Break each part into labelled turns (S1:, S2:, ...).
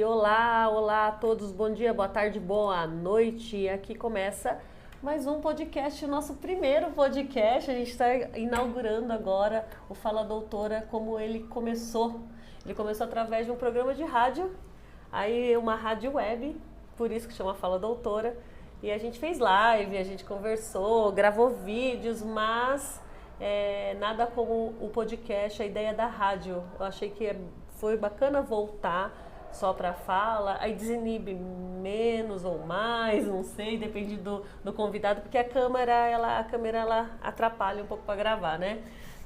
S1: Olá, olá a todos, bom dia, boa tarde, boa noite. Aqui começa mais um podcast, o nosso primeiro podcast. A gente está inaugurando agora o Fala Doutora, como ele começou. Ele começou através de um programa de rádio, aí uma rádio web, por isso que chama Fala Doutora. E a gente fez live, a gente conversou, gravou vídeos, mas nada como o podcast, a ideia da rádio. Eu achei que foi bacana voltar só para fala, aí desinibe menos ou mais, não sei, depende do convidado, porque a câmera ela atrapalha um pouco para gravar, né?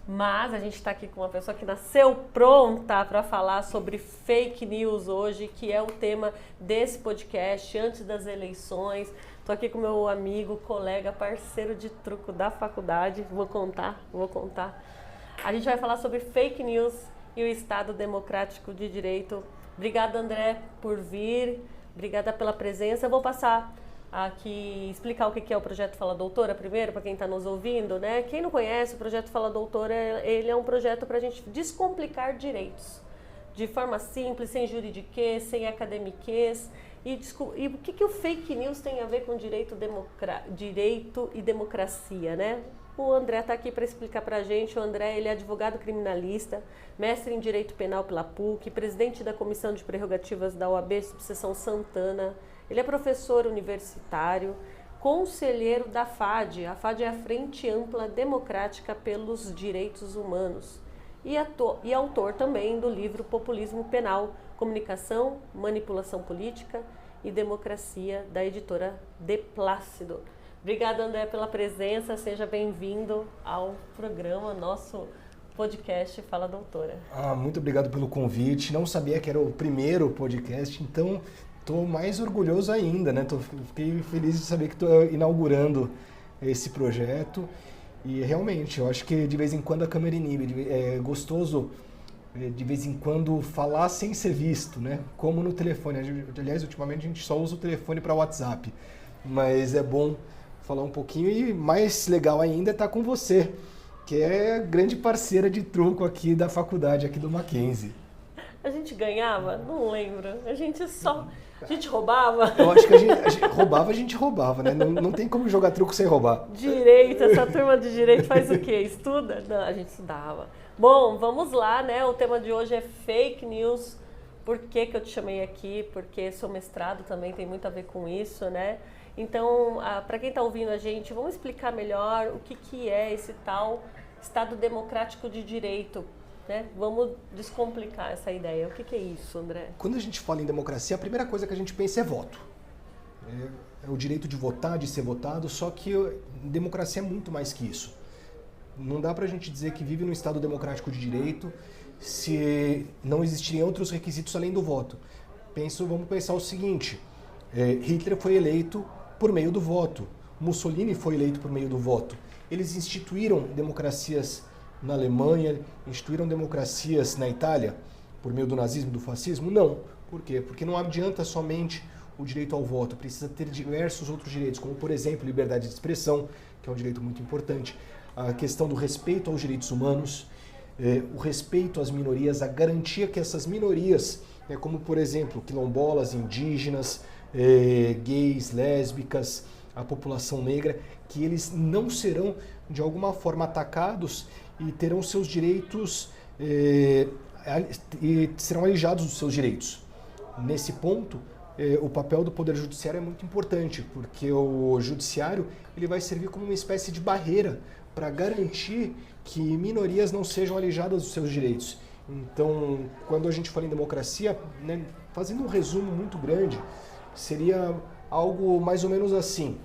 S1: Mas a gente está aqui com uma pessoa que nasceu pronta para falar sobre fake news hoje, que é o tema desse podcast, antes das eleições. Estou aqui com meu amigo, colega, parceiro de truco da faculdade, vou contar. A gente vai falar sobre fake news e o Estado Democrático de Direito. Obrigada, André, por vir. Obrigada pela presença. Eu vou passar aqui, explicar o que é o Projeto Fala Doutora primeiro, para quem está nos ouvindo, né? Quem não conhece, o Projeto Fala Doutora, ele é um projeto para a gente descomplicar direitos. De forma simples, sem juridiquês, sem academiquez. E o que o fake news tem a ver com direito e democracia, né? O André está aqui para explicar para a gente. O André, ele é advogado criminalista, mestre em Direito Penal pela PUC, presidente da Comissão de Prerrogativas da OAB Subseção Santana. Ele é professor universitário, conselheiro da FAD. A FAD é a Frente Ampla Democrática pelos Direitos Humanos. E autor também do livro Populismo Penal, Comunicação, Manipulação Política e Democracia, da editora De Plácido. Obrigada, André, pela presença. Seja bem-vindo ao programa, nosso podcast Fala Doutora.
S2: Muito obrigado pelo convite. Não sabia que era o primeiro podcast, então estou mais orgulhoso ainda, né? Fiquei feliz de saber que estou inaugurando esse projeto. E realmente, eu acho que de vez em quando a câmera inibe. É gostoso, de vez em quando, falar sem ser visto, né? Como no telefone. Aliás, ultimamente a gente só usa o telefone para WhatsApp. Mas é bom falar um pouquinho, e mais legal ainda é estar com você, que é grande parceira de truco aqui da faculdade, aqui do Mackenzie.
S1: A gente ganhava? Não lembro. A gente roubava?
S2: Eu acho que a gente roubava, né? Não tem como jogar truco sem roubar.
S1: Direito, essa turma de direito faz o quê? Estuda? Não, a gente estudava. Bom, vamos lá, né? O tema de hoje é fake news. Por que eu te chamei aqui? Porque sou mestrado também, tem muito a ver com isso, né? Então, para quem está ouvindo a gente, vamos explicar melhor o que é esse tal Estado Democrático de Direito, né? Vamos descomplicar essa ideia. O que é isso, André?
S2: Quando a gente fala em democracia, a primeira coisa que a gente pensa é voto. É o direito de votar, de ser votado, só que democracia é muito mais que isso. Não dá para a gente dizer que vive num Estado Democrático de Direito se não existirem outros requisitos além do voto. Vamos pensar o seguinte, Hitler foi eleito por meio do voto. Mussolini foi eleito por meio do voto. Eles instituíram democracias na Alemanha, instituíram democracias na Itália por meio do nazismo, do fascismo? Não. Por quê? Porque não adianta somente o direito ao voto, precisa ter diversos outros direitos, como, por exemplo, liberdade de expressão, que é um direito muito importante, a questão do respeito aos direitos humanos, o respeito às minorias, a garantia que essas minorias, como, por exemplo, quilombolas, indígenas, gays, lésbicas, a população negra, que eles não serão de alguma forma atacados e terão seus direitos e serão alijados dos seus direitos. Nesse ponto, o papel do Poder Judiciário é muito importante, porque o Judiciário ele vai servir como uma espécie de barreira para garantir que minorias não sejam alijadas dos seus direitos. Então, quando a gente fala em democracia, né, fazendo um resumo muito grande, seria algo mais ou menos assim.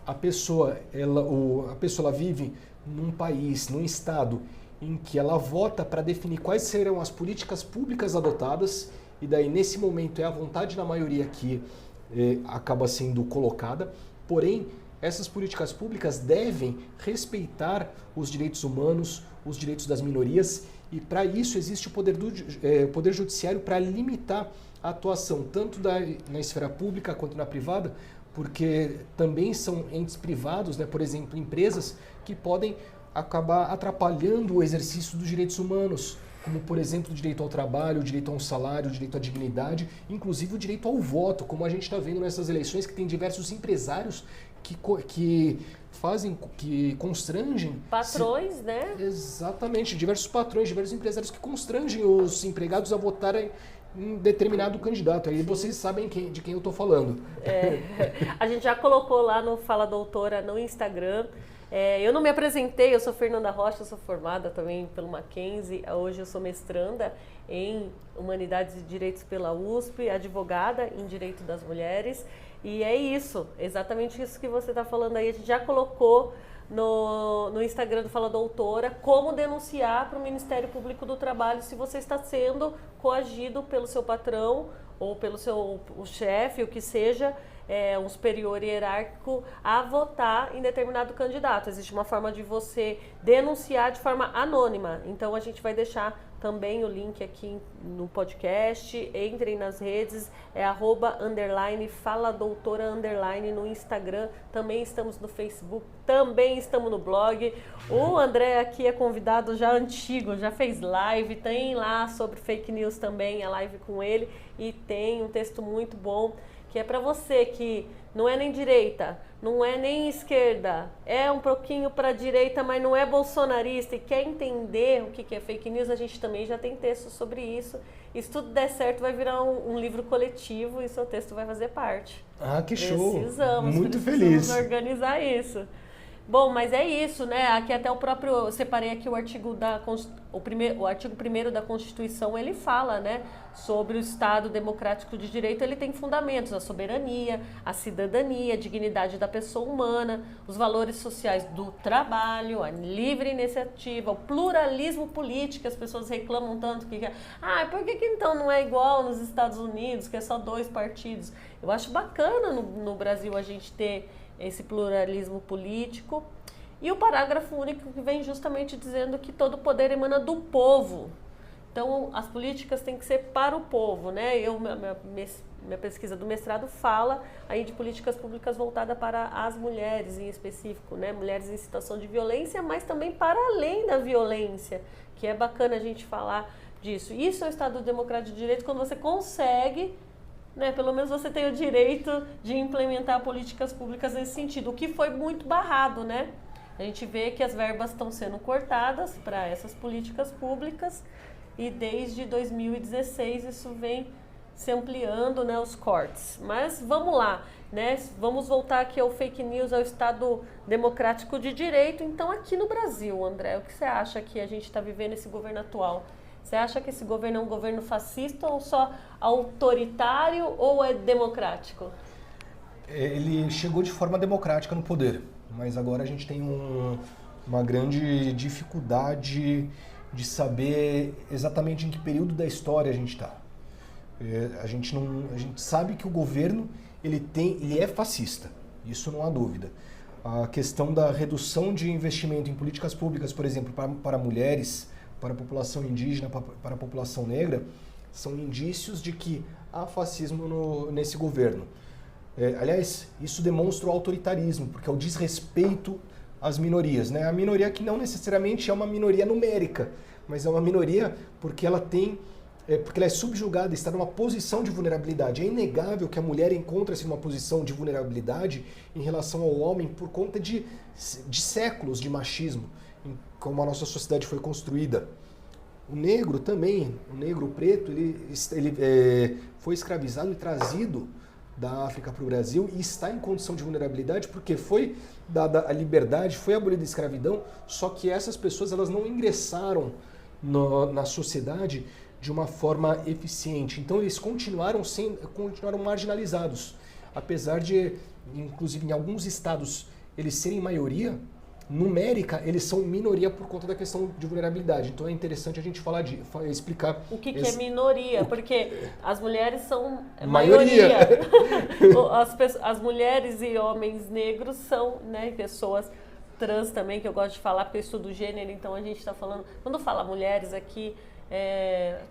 S2: A pessoa ela vive num país, num estado, em que ela vota para definir quais serão as políticas públicas adotadas, e daí nesse momento é a vontade da maioria que acaba sendo colocada, porém essas políticas públicas devem respeitar os direitos humanos, os direitos das minorias, e para isso existe o Poder Judiciário para limitar a atuação tanto na esfera pública quanto na privada, porque também são entes privados, né, por exemplo, empresas que podem acabar atrapalhando o exercício dos direitos humanos, como, por exemplo, o direito ao trabalho, o direito a um salário, o direito à dignidade, inclusive o direito ao voto, como a gente está vendo nessas eleições, que tem diversos empresários que fazem, que constrangem...
S1: Patrões, né?
S2: Exatamente, diversos patrões, diversos empresários que constrangem os empregados a votarem em determinado candidato. Aí vocês sabem de quem eu estou falando.
S1: A gente já colocou lá no Fala Doutora no Instagram. Eu não me apresentei, eu sou Fernanda Rocha, sou formada também pelo Mackenzie. Hoje eu sou mestranda em Humanidades e Direitos pela USP, advogada em Direito das Mulheres. E é isso, exatamente isso que você está falando aí. A gente já colocou no Instagram do Fala Doutora como denunciar para o Ministério Público do Trabalho se você está sendo coagido pelo seu patrão ou pelo o chefe, o que seja, um superior hierárquico, a votar em determinado candidato. Existe uma forma de você denunciar de forma anônima. Então a gente vai deixar também o link aqui no podcast. Entrem nas redes, @_faladoutora_ no Instagram. Também estamos no Facebook, também estamos no blog. O André aqui é convidado já antigo, já fez live, tem lá sobre fake news também, a live com ele, e tem um texto muito bom, que é para você que não é nem direita, não é nem esquerda, é um pouquinho para a direita, mas não é bolsonarista e quer entender o que é fake news. A gente também já tem texto sobre isso. E se tudo der certo, vai virar um livro coletivo e seu texto vai fazer parte.
S2: Ah, que show!
S1: Precisamos
S2: feliz.
S1: Organizar isso. Bom, mas é isso, né? Aqui até eu separei aqui o artigo o artigo 1º da Constituição, ele fala, né, sobre o Estado democrático de direito. Ele tem fundamentos: a soberania, a cidadania, a dignidade da pessoa humana, os valores sociais do trabalho, a livre iniciativa, o pluralismo político. As pessoas reclamam tanto por que então não é igual nos Estados Unidos, que é só 2 partidos? Eu acho bacana no Brasil a gente ter esse pluralismo político. E o parágrafo único que vem justamente dizendo que todo poder emana do povo. Então, as políticas têm que ser para o povo, né? Minha pesquisa do mestrado fala aí de políticas públicas voltadas para as mulheres em específico, né? Mulheres em situação de violência, mas também para além da violência, que é bacana a gente falar disso. Isso é o Estado Democrático de Direito, quando você consegue, né, pelo menos você tem o direito de implementar políticas públicas nesse sentido, o que foi muito barrado, né? A gente vê que as verbas estão sendo cortadas para essas políticas públicas e desde 2016 isso vem se ampliando, né, os cortes. Mas vamos lá, né? Vamos voltar aqui ao fake news, ao Estado Democrático de Direito. Então, aqui no Brasil, André, o que você acha que a gente está vivendo esse governo atual? Você acha que esse governo é um governo fascista ou só autoritário ou é democrático?
S2: Ele chegou de forma democrática no poder, mas agora a gente tem uma grande dificuldade de saber exatamente em que período da história a gente está. A gente sabe que o governo ele é fascista, isso não há dúvida. A questão da redução de investimento em políticas públicas, por exemplo, para mulheres, para a população indígena, para a população negra, são indícios de que há fascismo nesse governo. Aliás, isso demonstra o autoritarismo, porque é o desrespeito às minorias, né? A minoria que não necessariamente é uma minoria numérica, mas é uma minoria porque ela é subjugada, está numa posição de vulnerabilidade. É inegável que a mulher encontra-se numa posição de vulnerabilidade em relação ao homem por conta de séculos de machismo, como a nossa sociedade foi construída. O negro também, o negro, o preto, ele foi escravizado e trazido da África para o Brasil e está em condição de vulnerabilidade porque foi dada a liberdade, foi abolida a escravidão, só que essas pessoas elas não ingressaram na sociedade de uma forma eficiente. Então eles continuaram marginalizados. Apesar de, inclusive em alguns estados, eles serem maioria, numérica, eles são minoria por conta da questão de vulnerabilidade. Então é interessante a gente explicar...
S1: O que é minoria? Porque as mulheres são
S2: maioria.
S1: As mulheres e homens negros são, né, pessoas trans também, que eu gosto de falar, porque eu estudo gênero, então a gente está falando... Quando fala mulheres aqui,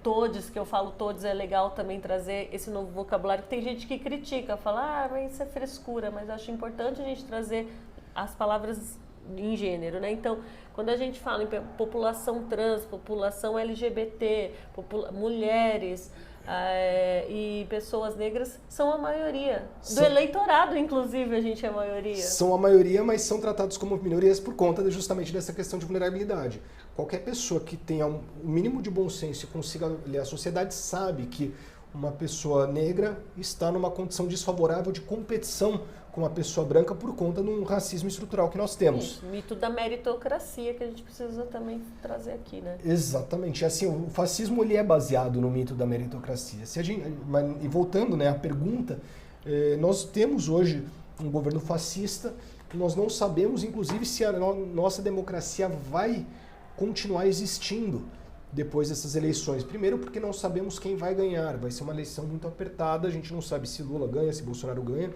S1: todes, que eu falo todes, é legal também trazer esse novo vocabulário, que tem gente que critica, fala, mas isso é frescura, mas eu acho importante a gente trazer as palavras em gênero, né? Então, quando a gente fala em população trans, população LGBT, mulheres e pessoas negras, são a maioria. Do eleitorado, inclusive, a gente é a maioria.
S2: São a maioria, mas são tratados como minorias por conta justamente dessa questão de vulnerabilidade. Qualquer pessoa que tenha um mínimo de bom senso e consiga ler a sociedade sabe que uma pessoa negra está numa condição desfavorável de competição com uma pessoa branca por conta de um racismo estrutural que nós temos.
S1: Isso, mito da meritocracia que a gente precisa também trazer aqui, né?
S2: Exatamente. Assim, o fascismo ele é baseado no mito da meritocracia. E voltando, né, à pergunta, nós temos hoje um governo fascista, nós não sabemos, inclusive, se a nossa democracia vai continuar existindo depois dessas eleições. Primeiro porque não sabemos quem vai ganhar, vai ser uma eleição muito apertada, a gente não sabe se Lula ganha, se Bolsonaro ganha.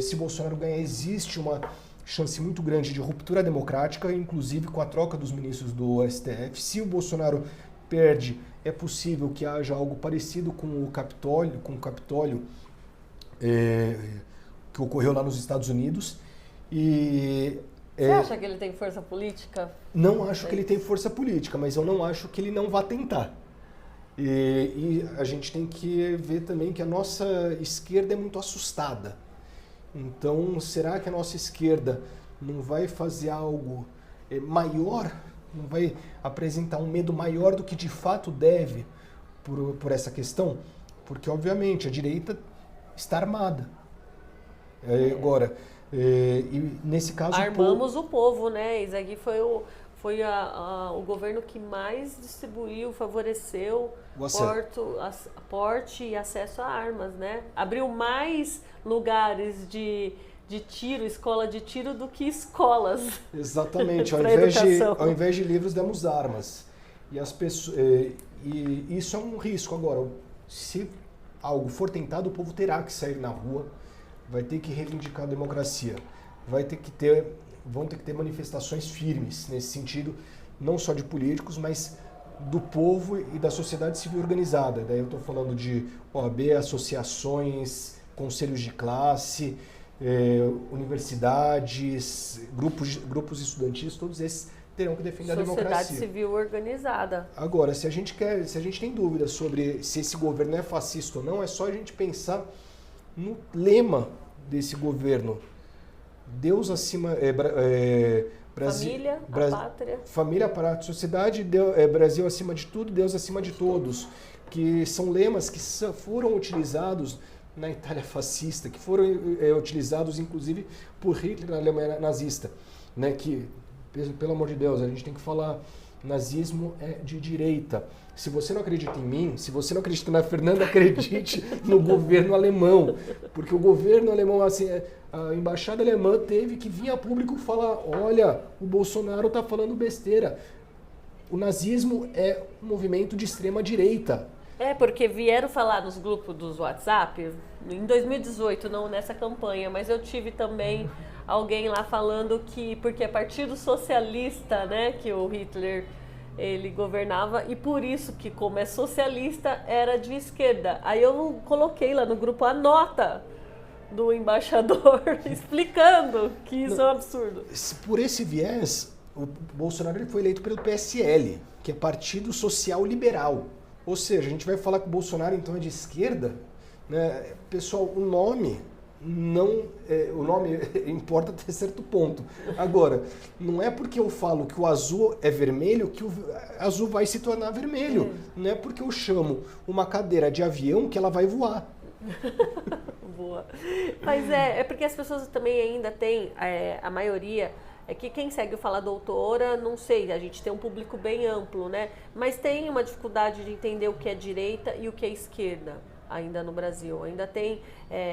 S2: Se Bolsonaro ganhar, existe uma chance muito grande de ruptura democrática, inclusive com a troca dos ministros do STF. Se o Bolsonaro perde, é possível que haja algo parecido com o Capitólio que ocorreu lá nos Estados Unidos.
S1: Você acha que ele tem força política?
S2: Não acho que ele tem força política, mas eu não acho que ele não vá tentar. E a gente tem que ver também que a nossa esquerda é muito assustada. Então, será que a nossa esquerda não vai fazer algo maior? Não vai apresentar um medo maior do que de fato deve por essa questão? Porque, obviamente, a direita está armada. Agora, e nesse caso...
S1: Armamos o povo, né? Isso aqui foi o governo que mais distribuiu, favoreceu porte e acesso a armas, né? Abriu mais lugares de tiro, escola de tiro, do que escolas.
S2: Exatamente. Ao invés de livros, demos armas. E isso é um risco. Agora, se algo for tentado, o povo terá que sair na rua, vai ter que reivindicar a democracia, vão ter que ter manifestações firmes nesse sentido, não só de políticos, mas do povo e da sociedade civil organizada. Daí eu estou falando de OAB, associações, conselhos de classe, universidades, grupos estudantis, todos esses terão que defender a democracia.
S1: Sociedade civil organizada.
S2: Agora, se a gente tem dúvidas sobre se esse governo é fascista ou não, é só a gente pensar no lema desse governo. Deus acima...
S1: Família, a pátria.
S2: Família, pátria, sociedade, Brasil acima de tudo, Deus acima de todos. Que são lemas que foram utilizados na Itália fascista, que foram utilizados inclusive por Hitler na Alemanha nazista. Né? Que, pelo amor de Deus, a gente tem que falar, nazismo é de direita. Se você não acredita em mim, se você não acredita na Fernanda, acredite no governo alemão. Porque o governo alemão, assim, a embaixada alemã teve que vir a público falar, olha, o Bolsonaro está falando besteira. O nazismo é um movimento de extrema direita.
S1: Porque vieram falar nos grupos dos WhatsApp, em 2018, não nessa campanha, mas eu tive também alguém lá falando que, porque é Partido Socialista, né, que o Hitler... ele governava e por isso que, como é socialista, era de esquerda. Aí eu coloquei lá no grupo a nota do embaixador explicando que isso é um absurdo.
S2: Por esse viés, o Bolsonaro ele foi eleito pelo PSL, que é Partido Social Liberal. Ou seja, a gente vai falar que o Bolsonaro então é de esquerda, né? Pessoal, o nome importa até certo ponto. Agora, não é porque eu falo que o azul é vermelho que o azul vai se tornar vermelho. Não é porque eu chamo uma cadeira de avião que ela vai voar.
S1: Boa. Mas é porque as pessoas também ainda têm, a maioria, é que quem segue o Fala Doutora, não sei, a gente tem um público bem amplo, né? Mas tem uma dificuldade de entender o que é direita e o que é esquerda. Ainda no Brasil, ainda tem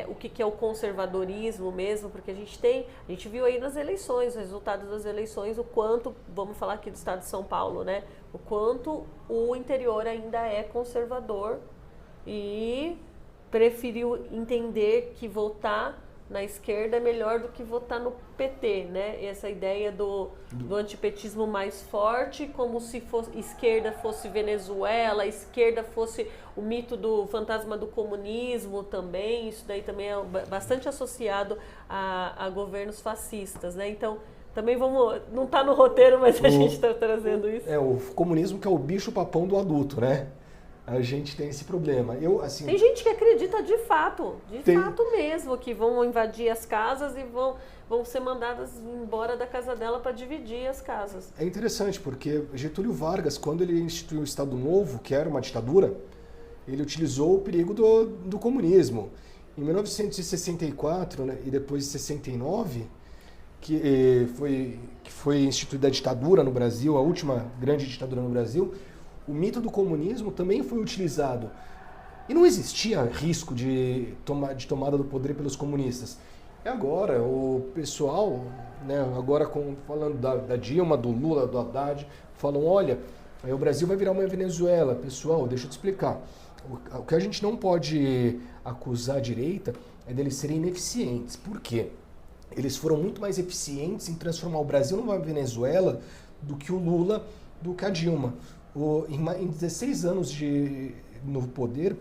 S1: o que é o conservadorismo mesmo, porque a gente viu aí nas eleições, os resultados das eleições, o quanto, vamos falar aqui do estado de São Paulo, né, o quanto o interior ainda é conservador e preferiu entender que votar na esquerda é melhor do que votar no PT, né? Essa ideia do antipetismo mais forte, como se esquerda fosse Venezuela, esquerda fosse o mito do fantasma do comunismo também, isso daí também é bastante associado a governos fascistas, né? Então, Também vamos... Não está no roteiro, mas a gente está trazendo isso.
S2: O comunismo que é o bicho-papão do adulto, né? A gente tem esse problema.
S1: Tem gente que acredita de fato mesmo, que vão invadir as casas e vão ser mandadas embora da casa dela para dividir as casas.
S2: É interessante, porque Getúlio Vargas, quando ele instituiu o Estado Novo, que era uma ditadura, ele utilizou o perigo do comunismo. Em 1964, né, e depois de 69, que foi instituída a ditadura no Brasil, a última grande ditadura no Brasil, o mito do comunismo também foi utilizado. E não existia risco de tomada do poder pelos comunistas. E agora, o pessoal, né, agora falando da Dilma, do Lula, do Haddad, falam, olha, o Brasil vai virar uma Venezuela. Pessoal, deixa eu te explicar. O que a gente não pode acusar a direita é deles serem ineficientes. Por quê? Eles foram muito mais eficientes em transformar o Brasil numa Venezuela do que o Lula, do que a Dilma. Em 16 anos no poder,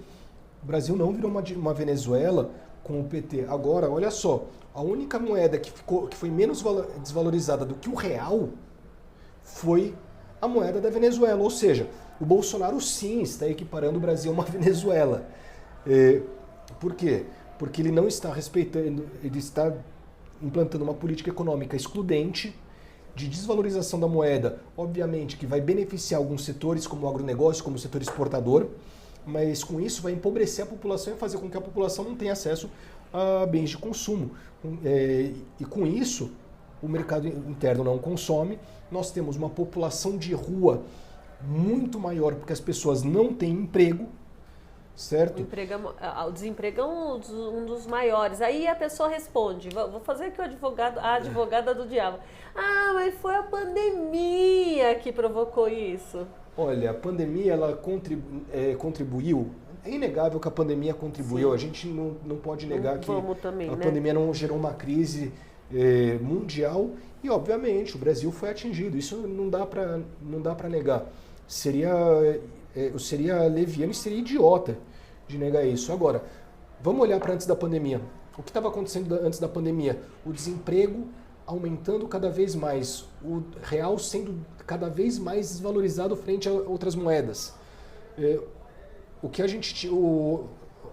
S2: o Brasil não virou uma Venezuela com o PT. Agora, olha só, a única moeda que foi menos desvalorizada do que o real foi a moeda da Venezuela. Ou seja, o Bolsonaro sim está equiparando o Brasil a uma Venezuela. Por quê? Porque ele não está respeitando, ele está implantando uma política econômica excludente, de desvalorização da moeda, obviamente que vai beneficiar alguns setores, como o agronegócio, como o setor exportador, mas com isso vai empobrecer a população e fazer com que a população não tenha acesso a bens de consumo. E com isso, o mercado interno não consome, nós temos uma população de rua muito maior, porque as pessoas não têm emprego, certo?
S1: O desemprego é um dos maiores. Aí a pessoa responde, vou fazer aqui a advogada do diabo. Ah, mas foi a pandemia que provocou isso.
S2: Olha, a pandemia ela contribuiu. É inegável que a pandemia contribuiu. Sim. A gente não pode negar que a pandemia não gerou uma crise mundial e, obviamente, o Brasil foi atingido. Isso não dá para negar. Eu seria leviano e seria idiota de negar isso. Agora, vamos olhar para antes da pandemia. O que estava acontecendo antes da pandemia? O desemprego aumentando cada vez mais, o real sendo cada vez mais desvalorizado frente a outras moedas.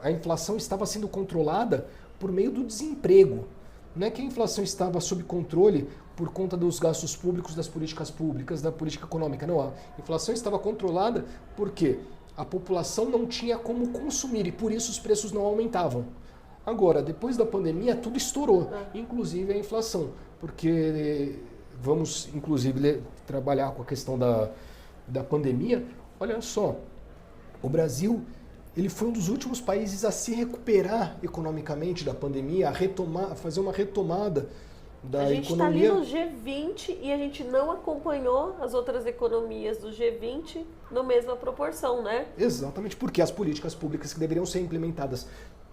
S2: A inflação estava sendo controlada por meio do desemprego. Não é que a inflação estava sob controle por conta dos gastos públicos, das políticas públicas, da política econômica. Não, a inflação estava controlada porque a população não tinha como consumir e por isso os preços não aumentavam. Agora, depois da pandemia, tudo estourou, inclusive a inflação, porque vamos, inclusive, trabalhar com a questão da pandemia. Olha só, o Brasil ele foi um dos últimos países a se recuperar economicamente da pandemia, a fazer uma retomada da economia. A gente está ali
S1: no G20 e a gente não acompanhou as outras economias do G20 na mesma proporção, né?
S2: Exatamente, porque as políticas públicas que deveriam ser implementadas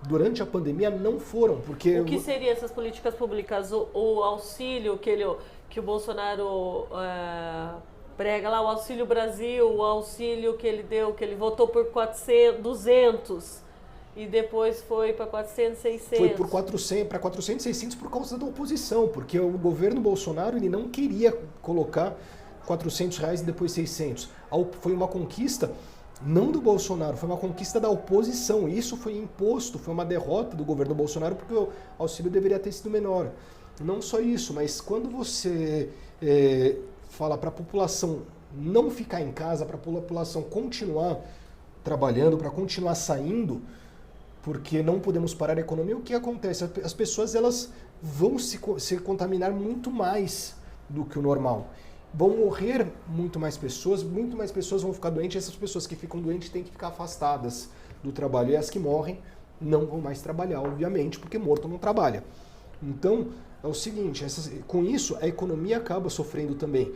S2: durante a pandemia não foram, porque...
S1: O que seriam essas políticas públicas? O auxílio que o Bolsonaro prega lá, o Auxílio Brasil, o auxílio que ele deu, que ele votou por 200 e depois foi para 400, 600.
S2: Foi para 400, 600 por causa da oposição, porque o governo Bolsonaro ele não queria colocar R$400 e depois 600. Foi uma conquista não do Bolsonaro, foi uma conquista da oposição. Isso foi imposto, foi uma derrota do governo Bolsonaro, porque o auxílio deveria ter sido menor. Não só isso, mas quando você fala para a população não ficar em casa, para a população continuar trabalhando, para continuar saindo, porque não podemos parar a economia, o que acontece? As pessoas elas vão se contaminar muito mais do que o normal. Vão morrer muito mais pessoas vão ficar doentes, e essas pessoas que ficam doentes têm que ficar afastadas do trabalho, e as que morrem não vão mais trabalhar, obviamente, porque morto não trabalha. Então, é o seguinte, com isso a economia acaba sofrendo também.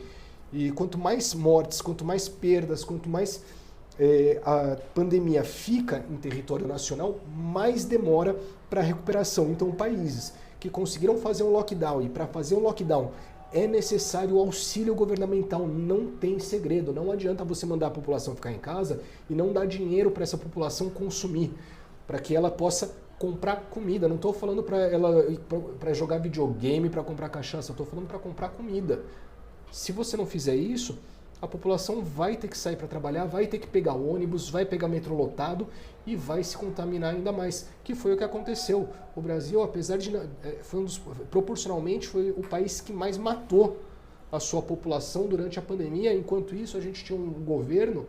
S2: E quanto mais mortes, quanto mais perdas, quanto mais a pandemia fica em território nacional, mais demora para a recuperação. Então, países que conseguiram fazer um lockdown, e para fazer um lockdown é necessário o auxílio governamental, não tem segredo. Não adianta você mandar a população ficar em casa e não dar dinheiro para essa população consumir, para que ela possa comprar comida. Não estou falando para jogar videogame, para comprar cachaça. Estou falando para comprar comida. Se você não fizer isso, a população vai ter que sair para trabalhar, vai ter que pegar ônibus, vai pegar metrô lotado e vai se contaminar ainda mais, que foi o que aconteceu. O Brasil, apesar de proporcionalmente, foi o país que mais matou a sua população durante a pandemia. Enquanto isso, a gente tinha um governo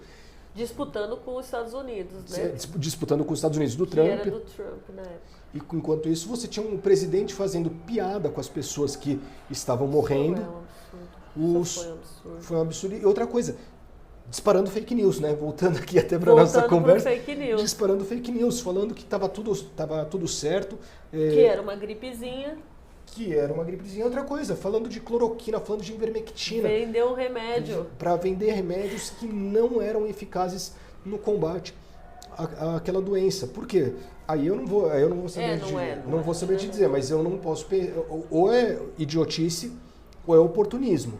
S1: disputando com os Estados Unidos, né?
S2: Disputando com os Estados Unidos, do
S1: que
S2: Trump.
S1: Era do Trump na época.
S2: E enquanto isso, você tinha um presidente fazendo piada com as pessoas que estavam morrendo. Foi um absurdo. E outra coisa, disparando fake news, né? Voltando aqui até para a nossa conversa.
S1: Fake news.
S2: Disparando fake news, falando que estava tudo certo.
S1: Que era uma gripezinha.
S2: Outra coisa, falando de cloroquina, falando de ivermectina.
S1: Vendeu um remédio.
S2: Para vender remédios que não eram eficazes no combate àquela doença. Por quê? Aí eu não vou saber te dizer, mas eu não posso... Ou é idiotice ou é oportunismo.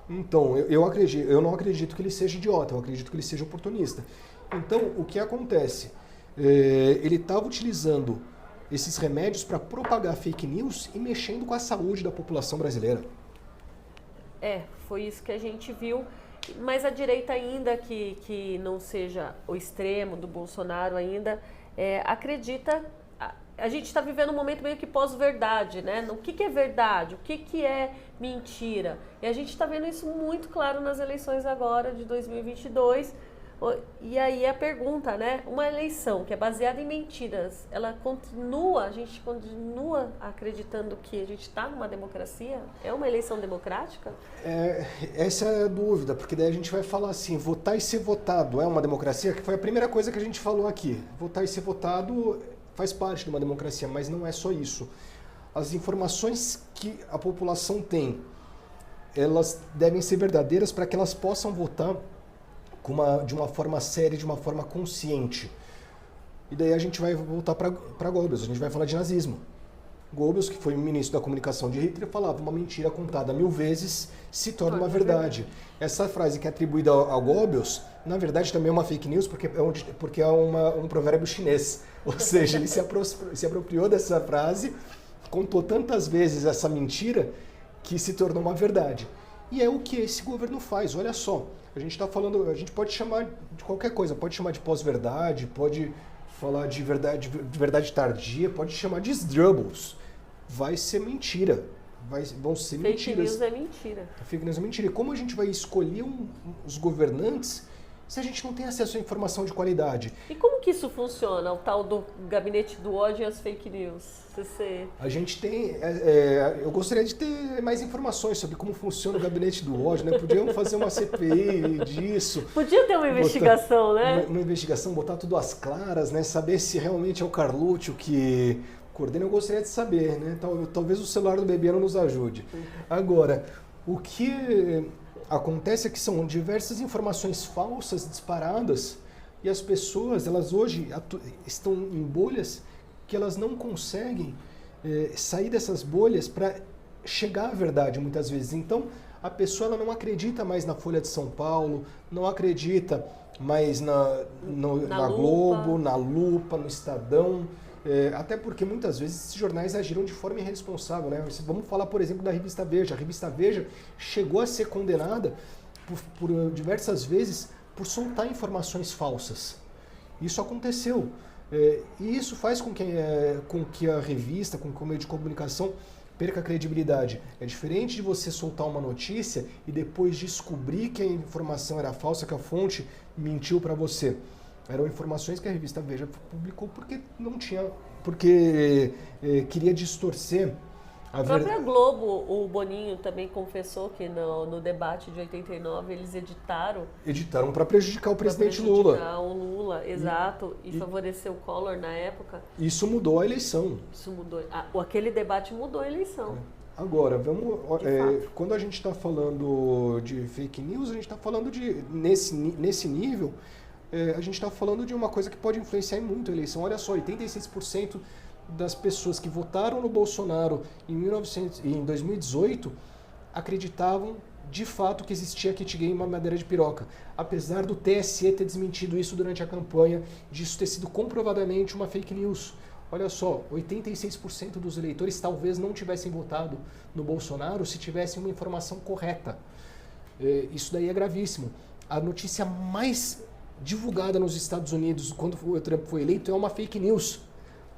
S2: Então, eu não acredito que ele seja idiota, eu acredito que ele seja oportunista. Então, o que acontece? Ele estava utilizando esses remédios para propagar fake news e mexendo com a saúde da população brasileira.
S1: Foi isso que a gente viu. Mas a direita ainda, que não seja o extremo do Bolsonaro ainda, acredita... A gente está vivendo um momento meio que pós-verdade, né? O que é verdade? O que é mentira? E a gente está vendo isso muito claro nas eleições agora de 2022. E aí a pergunta, né? Uma eleição que é baseada em mentiras, a gente continua acreditando que a gente está numa democracia? É uma eleição democrática?
S2: Essa é a dúvida, porque daí a gente vai falar assim, votar e ser votado é uma democracia? Que foi a primeira coisa que a gente falou aqui. Votar e ser votado faz parte de uma democracia, mas não é só isso. As informações que a população tem, elas devem ser verdadeiras para que elas possam votar de uma forma séria, de uma forma consciente. E daí a gente vai voltar para Goebbels, a gente vai falar de nazismo. Goebbels, que foi o ministro da comunicação de Hitler, falava: uma mentira contada 1000 vezes se torna uma verdade. Essa frase que é atribuída ao Goebbels, na verdade também é uma fake news, porque é um provérbio chinês. Ou seja, ele se apropriou dessa frase, contou tantas vezes essa mentira, que se tornou uma verdade. E é o que esse governo faz, olha só. A gente pode chamar de qualquer coisa, pode chamar de pós-verdade, pode falar de verdade tardia, pode chamar de Sdrubbles. Vai ser mentira. Vão ser mentiras.
S1: Fake news é mentira.
S2: Fake news é mentira. E como a gente vai escolher os governantes se a gente não tem acesso à informação de qualidade?
S1: E como que isso funciona, o tal do gabinete do ódio e as fake news?
S2: A gente tem... eu gostaria de ter mais informações sobre como funciona o gabinete do ódio, né? Podiam fazer uma CPI disso.
S1: Podia ter uma investigação, né?
S2: Uma investigação, botar tudo às claras, né? Saber se realmente é o Carlucci que coordena. Eu gostaria de saber, né? Talvez o celular do bebê não nos ajude. Agora, o que acontece é que são diversas informações falsas disparadas e as pessoas, elas hoje estão em bolhas que elas não conseguem sair dessas bolhas para chegar à verdade muitas vezes. Então, a pessoa ela não acredita mais na Folha de São Paulo, não acredita mais na Globo, na Lupa, no Estadão, até porque muitas vezes esses jornais agiram de forma irresponsável, né? Vamos falar, por exemplo, da Revista Veja. A Revista Veja chegou a ser condenada por diversas vezes por soltar informações falsas. Isso aconteceu. E isso faz com que a revista, com que o meio de comunicação perca a credibilidade. É diferente de você soltar uma notícia e depois descobrir que a informação era falsa, que a fonte mentiu para você. Eram informações que a revista Veja publicou porque queria distorcer a
S1: própria Globo, o Boninho também confessou que no debate de 89 eles editaram
S2: para prejudicar o presidente Lula.
S1: Para prejudicar o Lula, exato, e favorecer o Collor na época.
S2: Isso mudou a eleição.
S1: Isso mudou. Aquele debate mudou a eleição.
S2: Agora, quando a gente está falando de fake news, a gente está falando nesse nível, a gente está falando de uma coisa que pode influenciar muito a eleição. Olha só, 86% das pessoas que votaram no Bolsonaro em 2018 acreditavam de fato que existia kit gay em mamadeira de piroca, apesar do TSE ter desmentido isso durante a campanha, disso ter sido comprovadamente uma fake news. Olha só, 86% dos eleitores talvez não tivessem votado no Bolsonaro se tivessem uma informação correta. Isso daí é gravíssimo. A notícia mais divulgada nos Estados Unidos quando o Trump foi eleito é uma fake news.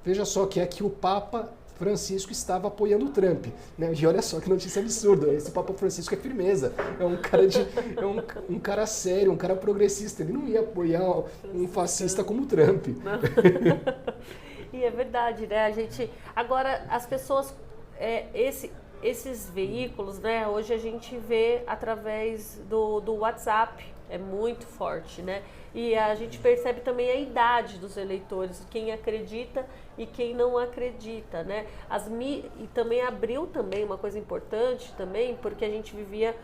S2: Veja só que é que o Papa Francisco estava apoiando o Trump, né? E olha só que notícia absurda. Esse Papa Francisco é firmeza. É um cara um cara sério, um cara progressista. Ele não ia apoiar um fascista como o Trump.
S1: E é verdade, né? Agora, as pessoas, esses veículos, né? Hoje a gente vê através do WhatsApp, é muito forte, né? E a gente percebe também a idade dos eleitores, quem acredita e quem não acredita, né? E também abriu também uma coisa importante também, porque a gente vivia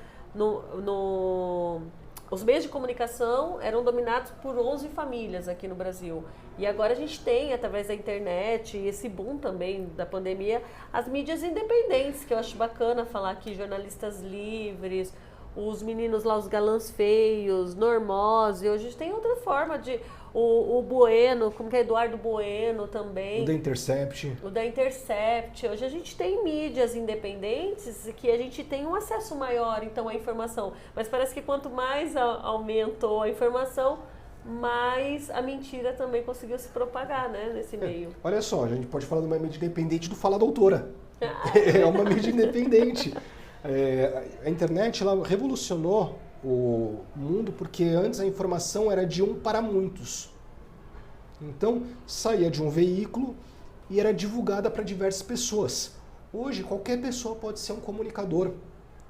S1: os meios de comunicação eram dominados por 11 famílias aqui no Brasil. E agora a gente tem, através da internet e esse boom também da pandemia, as mídias independentes, que eu acho bacana falar aqui, jornalistas livres, os meninos lá, os galãs feios, Normose. Hoje a gente tem outra forma de... O Bueno, como que é Eduardo Bueno também.
S2: O da Intercept.
S1: O da Intercept. Hoje a gente tem mídias independentes que a gente tem um acesso maior, então, à informação. Mas parece que quanto mais aumentou a informação, mais a mentira também conseguiu se propagar, né, nesse meio.
S2: Olha só, a gente pode falar de uma mídia independente do Fala Doutora. É uma mídia independente. A internet, ela revolucionou o mundo porque antes a informação era de um para muitos. Então, saía de um veículo e era divulgada para diversas pessoas. Hoje, qualquer pessoa pode ser um comunicador,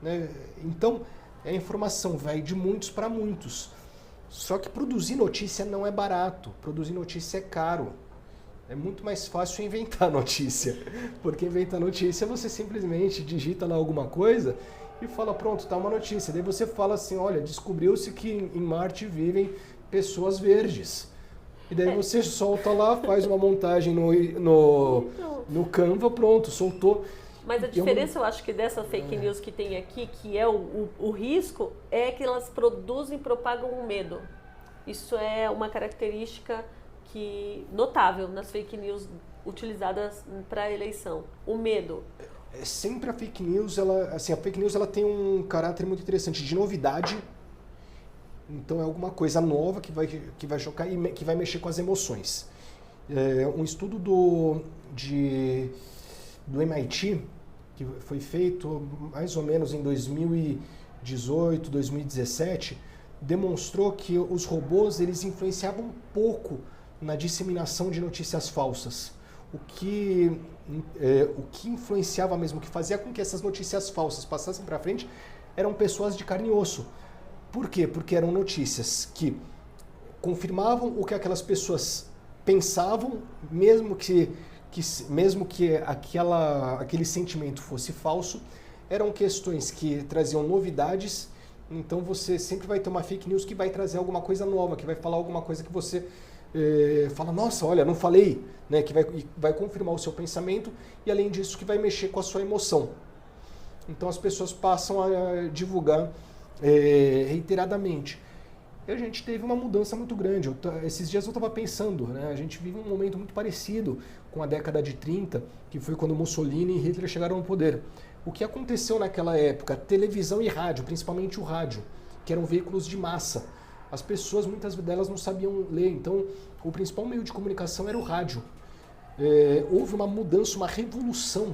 S2: né? Então, a informação vai de muitos para muitos. Só que produzir notícia não é barato, produzir notícia é caro. É muito mais fácil inventar notícia, porque inventar notícia você simplesmente digita lá alguma coisa e fala, pronto, tá uma notícia. Daí você fala assim, olha, descobriu-se que em Marte vivem pessoas verdes. E daí você solta lá, faz uma montagem no Canva, pronto, soltou.
S1: Mas a diferença, eu acho que dessa fake news que tem aqui, que é o risco, é que elas produzem e propagam o medo. Isso é uma característica notável nas fake news utilizadas para a eleição. O medo.
S2: Sempre a fake news, ela tem um caráter muito interessante de novidade. Então é alguma coisa nova que vai chocar e que vai mexer com as emoções. Um estudo do MIT, que foi feito mais ou menos em 2018, 2017, demonstrou que os robôs eles influenciavam um pouco na disseminação de notícias falsas. O que influenciava mesmo, o que fazia com que essas notícias falsas passassem para frente, eram pessoas de carne e osso. Por quê? Porque eram notícias que confirmavam o que aquelas pessoas pensavam, mesmo que aquele sentimento fosse falso. Eram questões que traziam novidades, então você sempre vai ter uma fake news que vai trazer alguma coisa nova, que vai falar alguma coisa que você fala, nossa, olha, não falei, né? Que vai confirmar o seu pensamento e, além disso, que vai mexer com a sua emoção. Então as pessoas passam a divulgar reiteradamente. E a gente teve uma mudança muito grande. Esses dias eu estava pensando, né? A gente vive um momento muito parecido com a década de 30, que foi quando Mussolini e Hitler chegaram ao poder. O que aconteceu naquela época? Televisão e rádio, principalmente o rádio, que eram veículos de massa. As pessoas, muitas delas, não sabiam ler, então o principal meio de comunicação era o rádio. Houve uma mudança, uma revolução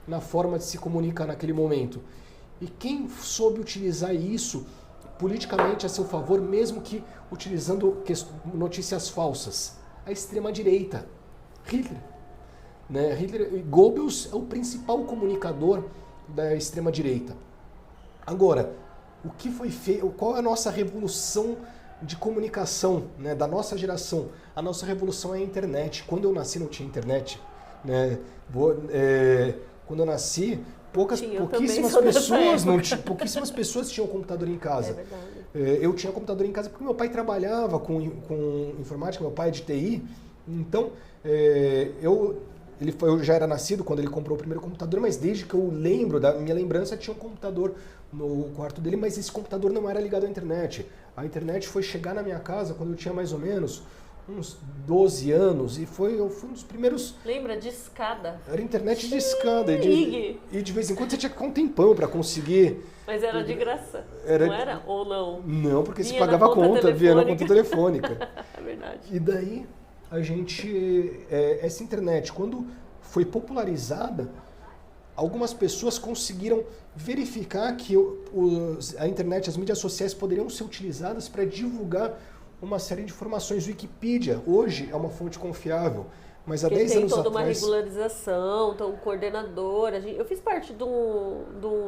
S2: na forma de se comunicar naquele momento. E quem soube utilizar isso politicamente a seu favor, mesmo que utilizando notícias falsas? A extrema-direita. Hitler. Né? Goebbels é o principal comunicador da extrema-direita. Agora, o que foi feito? Qual é a nossa revolução de comunicação, né, da nossa geração? A nossa revolução é a internet. Quando eu nasci não tinha internet, né? Quando eu nasci, pouquíssimas pessoas tinham computador em casa.
S1: É verdade.
S2: Eu tinha computador em casa porque meu pai trabalhava com informática, meu pai é de TI. Então, eu já era nascido quando ele comprou o primeiro computador, mas desde que eu lembro, da minha lembrança, tinha um computador no quarto dele, mas esse computador não era ligado à internet. A internet foi chegar na minha casa quando eu tinha mais ou menos uns 12 anos e eu fui um dos primeiros...
S1: Lembra? De escada.
S2: Era internet de escada.
S1: IG.
S2: E de vez em quando você tinha que ficar um tempão para conseguir...
S1: Mas era de graça, não era? Ou não?
S2: Não, porque
S1: vinha
S2: você pagava a conta, via na conta
S1: telefônica.
S2: telefônica.
S1: É verdade.
S2: E daí, essa internet, quando foi popularizada, algumas pessoas conseguiram verificar que a internet, as mídias sociais poderiam ser utilizadas para divulgar uma série de informações. Wikipedia, hoje, é uma fonte confiável, mas há 10 anos atrás...
S1: tem toda uma regularização, então um coordenador... Eu fiz parte de um...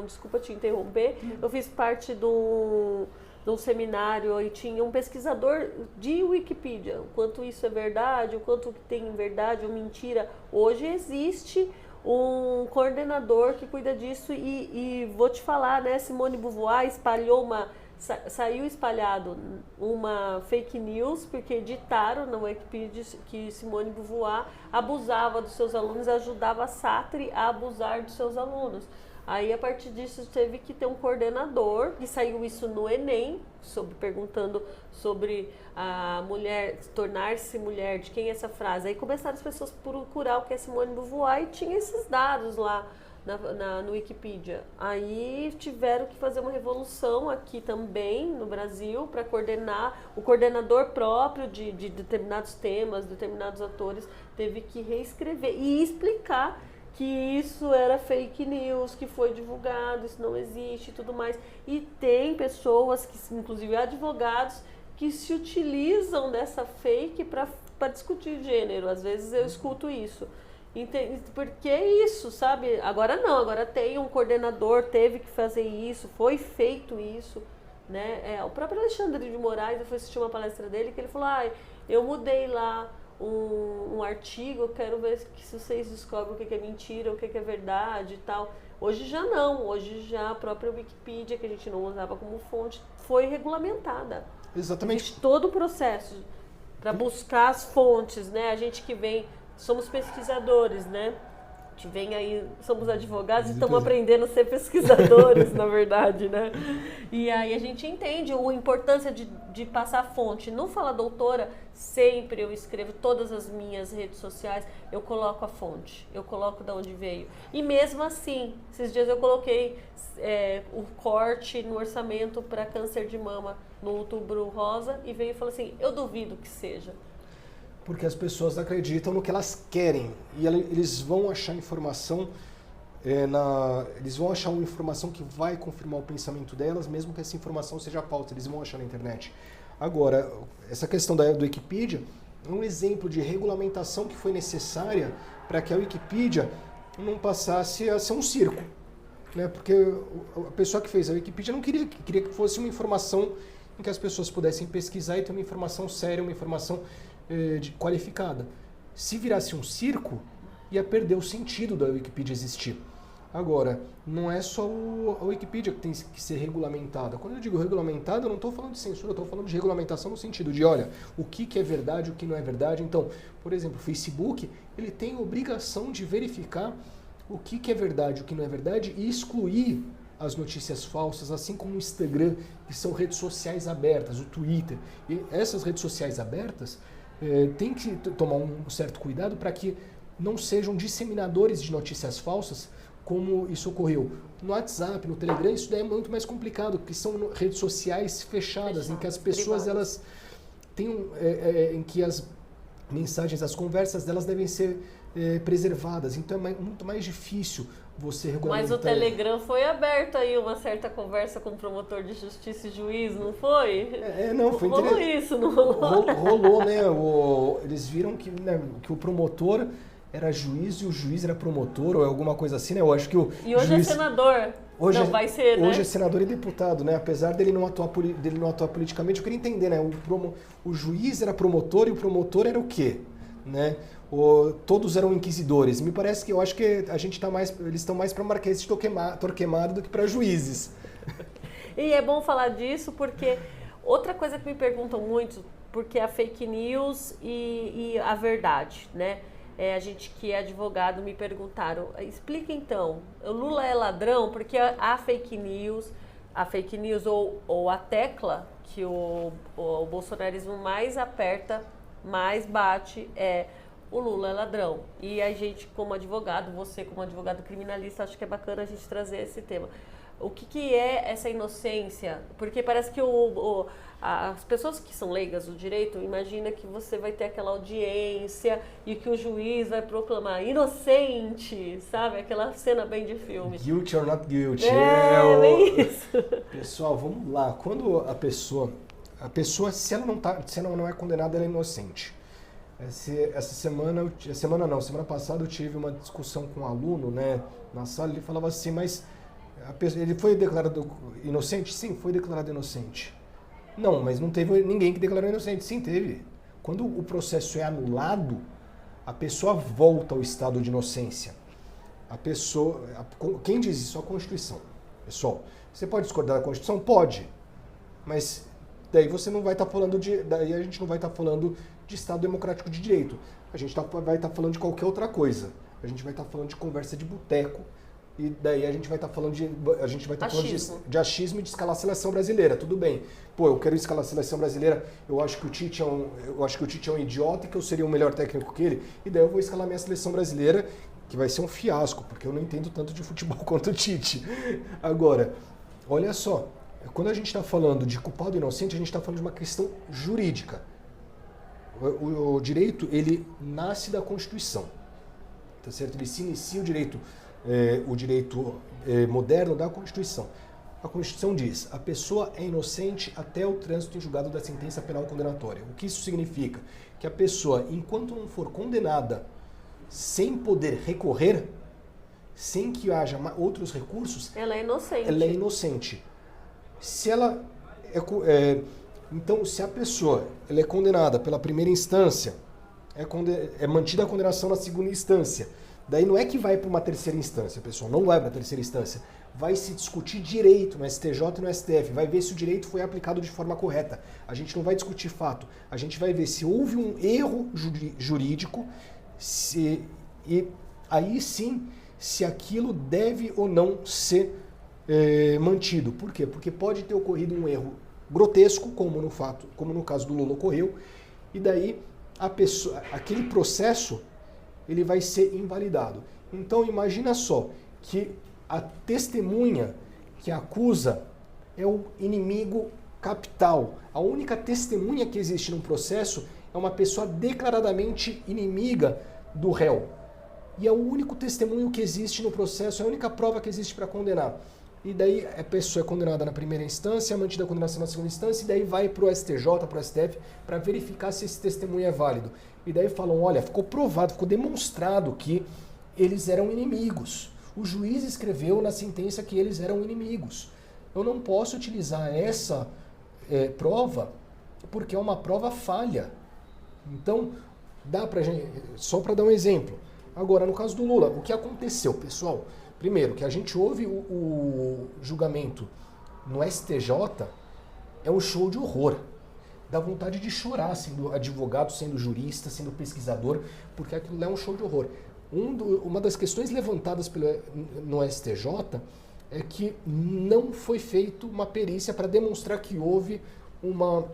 S1: Desculpa te interromper. Eu fiz parte de um seminário e tinha um pesquisador de Wikipedia. O quanto isso é verdade, o quanto tem verdade ou mentira. Hoje existe um coordenador que cuida disso e vou te falar, né? Simone Beauvoir saiu espalhado uma fake news, porque editaram na Wikipedia que Simone Beauvoir abusava dos seus alunos, ajudava a Sartre a abusar dos seus alunos. Aí, a partir disso, teve que ter um coordenador, e saiu isso no Enem, perguntando sobre a mulher, tornar-se mulher, de quem é essa frase. Aí começaram as pessoas a procurar o que é Simone Beauvoir e tinha esses dados lá no Wikipedia. Aí tiveram que fazer uma revolução aqui também no Brasil para coordenar. O coordenador próprio de determinados temas, determinados autores, teve que reescrever e explicar que isso era fake news, que foi divulgado, isso não existe e tudo mais. E tem pessoas, inclusive advogados, que se utilizam dessa fake para discutir gênero. Às vezes eu escuto isso. Porque é isso, sabe? Agora não, agora tem um coordenador, teve que fazer isso, foi feito isso, né? O próprio Alexandre de Moraes, eu fui assistir uma palestra dele, que ele falou, eu mudei lá um artigo, eu quero ver se vocês descobrem o que é mentira, o que é verdade e tal. Hoje já não, hoje já a própria Wikipedia, que a gente não usava como fonte, foi regulamentada.
S2: Exatamente.
S1: Existe todo o processo para buscar as fontes, né? A gente que vem... Somos pesquisadores, né? A gente vem aí, somos advogados e estamos aprendendo a ser pesquisadores, na verdade, né? E aí a gente entende a importância de passar a fonte. No Fala Doutora, sempre eu escrevo todas as minhas redes sociais, eu coloco a fonte, eu coloco de onde veio. E mesmo assim, esses dias eu coloquei o corte no orçamento para câncer de mama no Outubro Rosa e veio e falou assim, eu duvido que seja.
S2: Porque as pessoas acreditam no que elas querem e eles vão achar informação eles vão achar uma informação que vai confirmar o pensamento delas, mesmo que essa informação seja falsa, eles vão achar na internet. Agora, essa questão do Wikipedia é um exemplo de regulamentação que foi necessária para que a Wikipedia não passasse a ser um circo, né? Porque a pessoa que fez a Wikipedia não queria que fosse uma informação em que as pessoas pudessem pesquisar e ter uma informação séria, uma informação qualificada. Se virasse um circo, ia perder o sentido da Wikipedia existir. Agora, não é só a Wikipedia que tem que ser regulamentada. Quando eu digo regulamentada, eu não estou falando de censura, eu estou falando de regulamentação no sentido de, olha, o que é verdade, o que não é verdade. Então, por exemplo, o Facebook, ele tem a obrigação de verificar o que é verdade, o que não é verdade e excluir as notícias falsas, assim como o Instagram, que são redes sociais abertas, o Twitter. E essas redes sociais abertas tem que tomar um certo cuidado para que não sejam disseminadores de notícias falsas, como isso ocorreu. No WhatsApp, no Telegram, isso daí é muito mais complicado, porque são redes sociais fechadas, em que as pessoas elas têm, em que as mensagens, as conversas delas devem ser preservadas. Então é muito mais difícil você regulamentar.
S1: Mas o Telegram foi aberto aí, uma certa conversa com o promotor de justiça e juiz, não foi?
S2: Não, foi
S1: rolou isso, não rolou?
S2: Rolou, né? Eles viram que o promotor era juiz e o juiz era promotor, ou alguma coisa assim, né? Eu acho que o
S1: E hoje
S2: juiz...
S1: é senador. Não, vai ser, né?
S2: Hoje é senador e deputado, né? Apesar dele não atuar politicamente, eu queria entender, né? O juiz era promotor e o promotor era o quê? Né? Todos eram inquisidores. Me parece que eu acho que a gente eles estão mais para Marquês de Torquemada do que para juízes.
S1: E é bom falar disso porque outra coisa que me perguntam muito, porque a fake news e a verdade, né? A gente que é advogado me perguntaram, explica então, o Lula é ladrão porque a fake news ou a tecla que o bolsonarismo mais aperta mais bate é o Lula é ladrão. E a gente, como advogado, você como advogado criminalista, acho que é bacana a gente trazer esse tema. O que é essa inocência? Porque parece que as pessoas que são leigas do direito imagina que você vai ter aquela audiência e que o juiz vai proclamar inocente, sabe? Aquela cena bem de filme.
S2: Guilty or not guilty.
S1: Bem isso.
S2: Pessoal, vamos lá. Quando a pessoa, se ela não é condenada, ela é inocente. Semana passada eu tive uma discussão com um aluno, né, na sala. Ele falava assim, mas ele foi declarado inocente? Sim, foi declarado inocente. Não, mas não teve ninguém que declarou inocente. Sim, teve. Quando o processo é anulado, a pessoa volta ao estado de inocência. Quem diz isso? A Constituição. Pessoal, você pode discordar da Constituição? Pode. Mas daí você não vai estar falando daí a gente não vai estar falando de Estado Democrático de Direito. A gente vai estar falando de qualquer outra coisa. A gente vai estar falando de conversa de boteco. E daí a gente vai estar falando de achismo e de escalar a seleção brasileira. Tudo bem. Pô, eu quero escalar a seleção brasileira. Eu acho que o Tite é um idiota e que eu seria um melhor técnico que ele. E daí eu vou escalar minha seleção brasileira, que vai ser um fiasco, porque eu não entendo tanto de futebol quanto o Tite. Agora, olha só. Quando a gente está falando de culpado e inocente, a gente está falando de uma questão jurídica. O direito, ele nasce da Constituição. Tá certo? Ele se inicia o direito moderno da Constituição. A Constituição diz: a pessoa é inocente até o trânsito em julgado da sentença penal condenatória. O que isso significa? Que a pessoa, enquanto não for condenada sem poder recorrer, sem que haja outros recursos,
S1: ela é inocente.
S2: Ela é inocente. Se ela então, se a pessoa ela é condenada pela primeira instância, é mantida a condenação na segunda instância. Daí não é que vai para uma terceira instância, pessoal, não vai para a terceira instância. Vai se discutir direito no STJ e no STF, vai ver se o direito foi aplicado de forma correta. A gente não vai discutir fato, a gente vai ver se houve um erro jurídico e aí sim, se aquilo deve ou não ser mantido. Por quê? Porque pode ter ocorrido um erro grotesco, como no caso do Lula ocorreu, e daí aquele processo ele vai ser invalidado. Então imagina só que a testemunha que acusa é o inimigo capital. A única testemunha que existe num processo é uma pessoa declaradamente inimiga do réu. E é o único testemunho que existe no processo, é a única prova que existe para condenar. E daí a pessoa é condenada na primeira instância, mantida a condenação na segunda instância, e daí vai para o STJ, para o STF, para verificar se esse testemunho é válido. E daí falam, olha, ficou provado, ficou demonstrado que eles eram inimigos. O juiz escreveu na sentença que eles eram inimigos. Eu não posso utilizar essa prova porque é uma prova falha. Então, dá pra gente, só para dar um exemplo. Agora, no caso do Lula, o que aconteceu, pessoal? Primeiro, que a gente ouve o julgamento no STJ, é um show de horror. Dá vontade de chorar sendo advogado, sendo jurista, sendo pesquisador, porque aquilo é um show de horror. Uma das questões levantadas no STJ é que não foi feita uma perícia para demonstrar que houve uma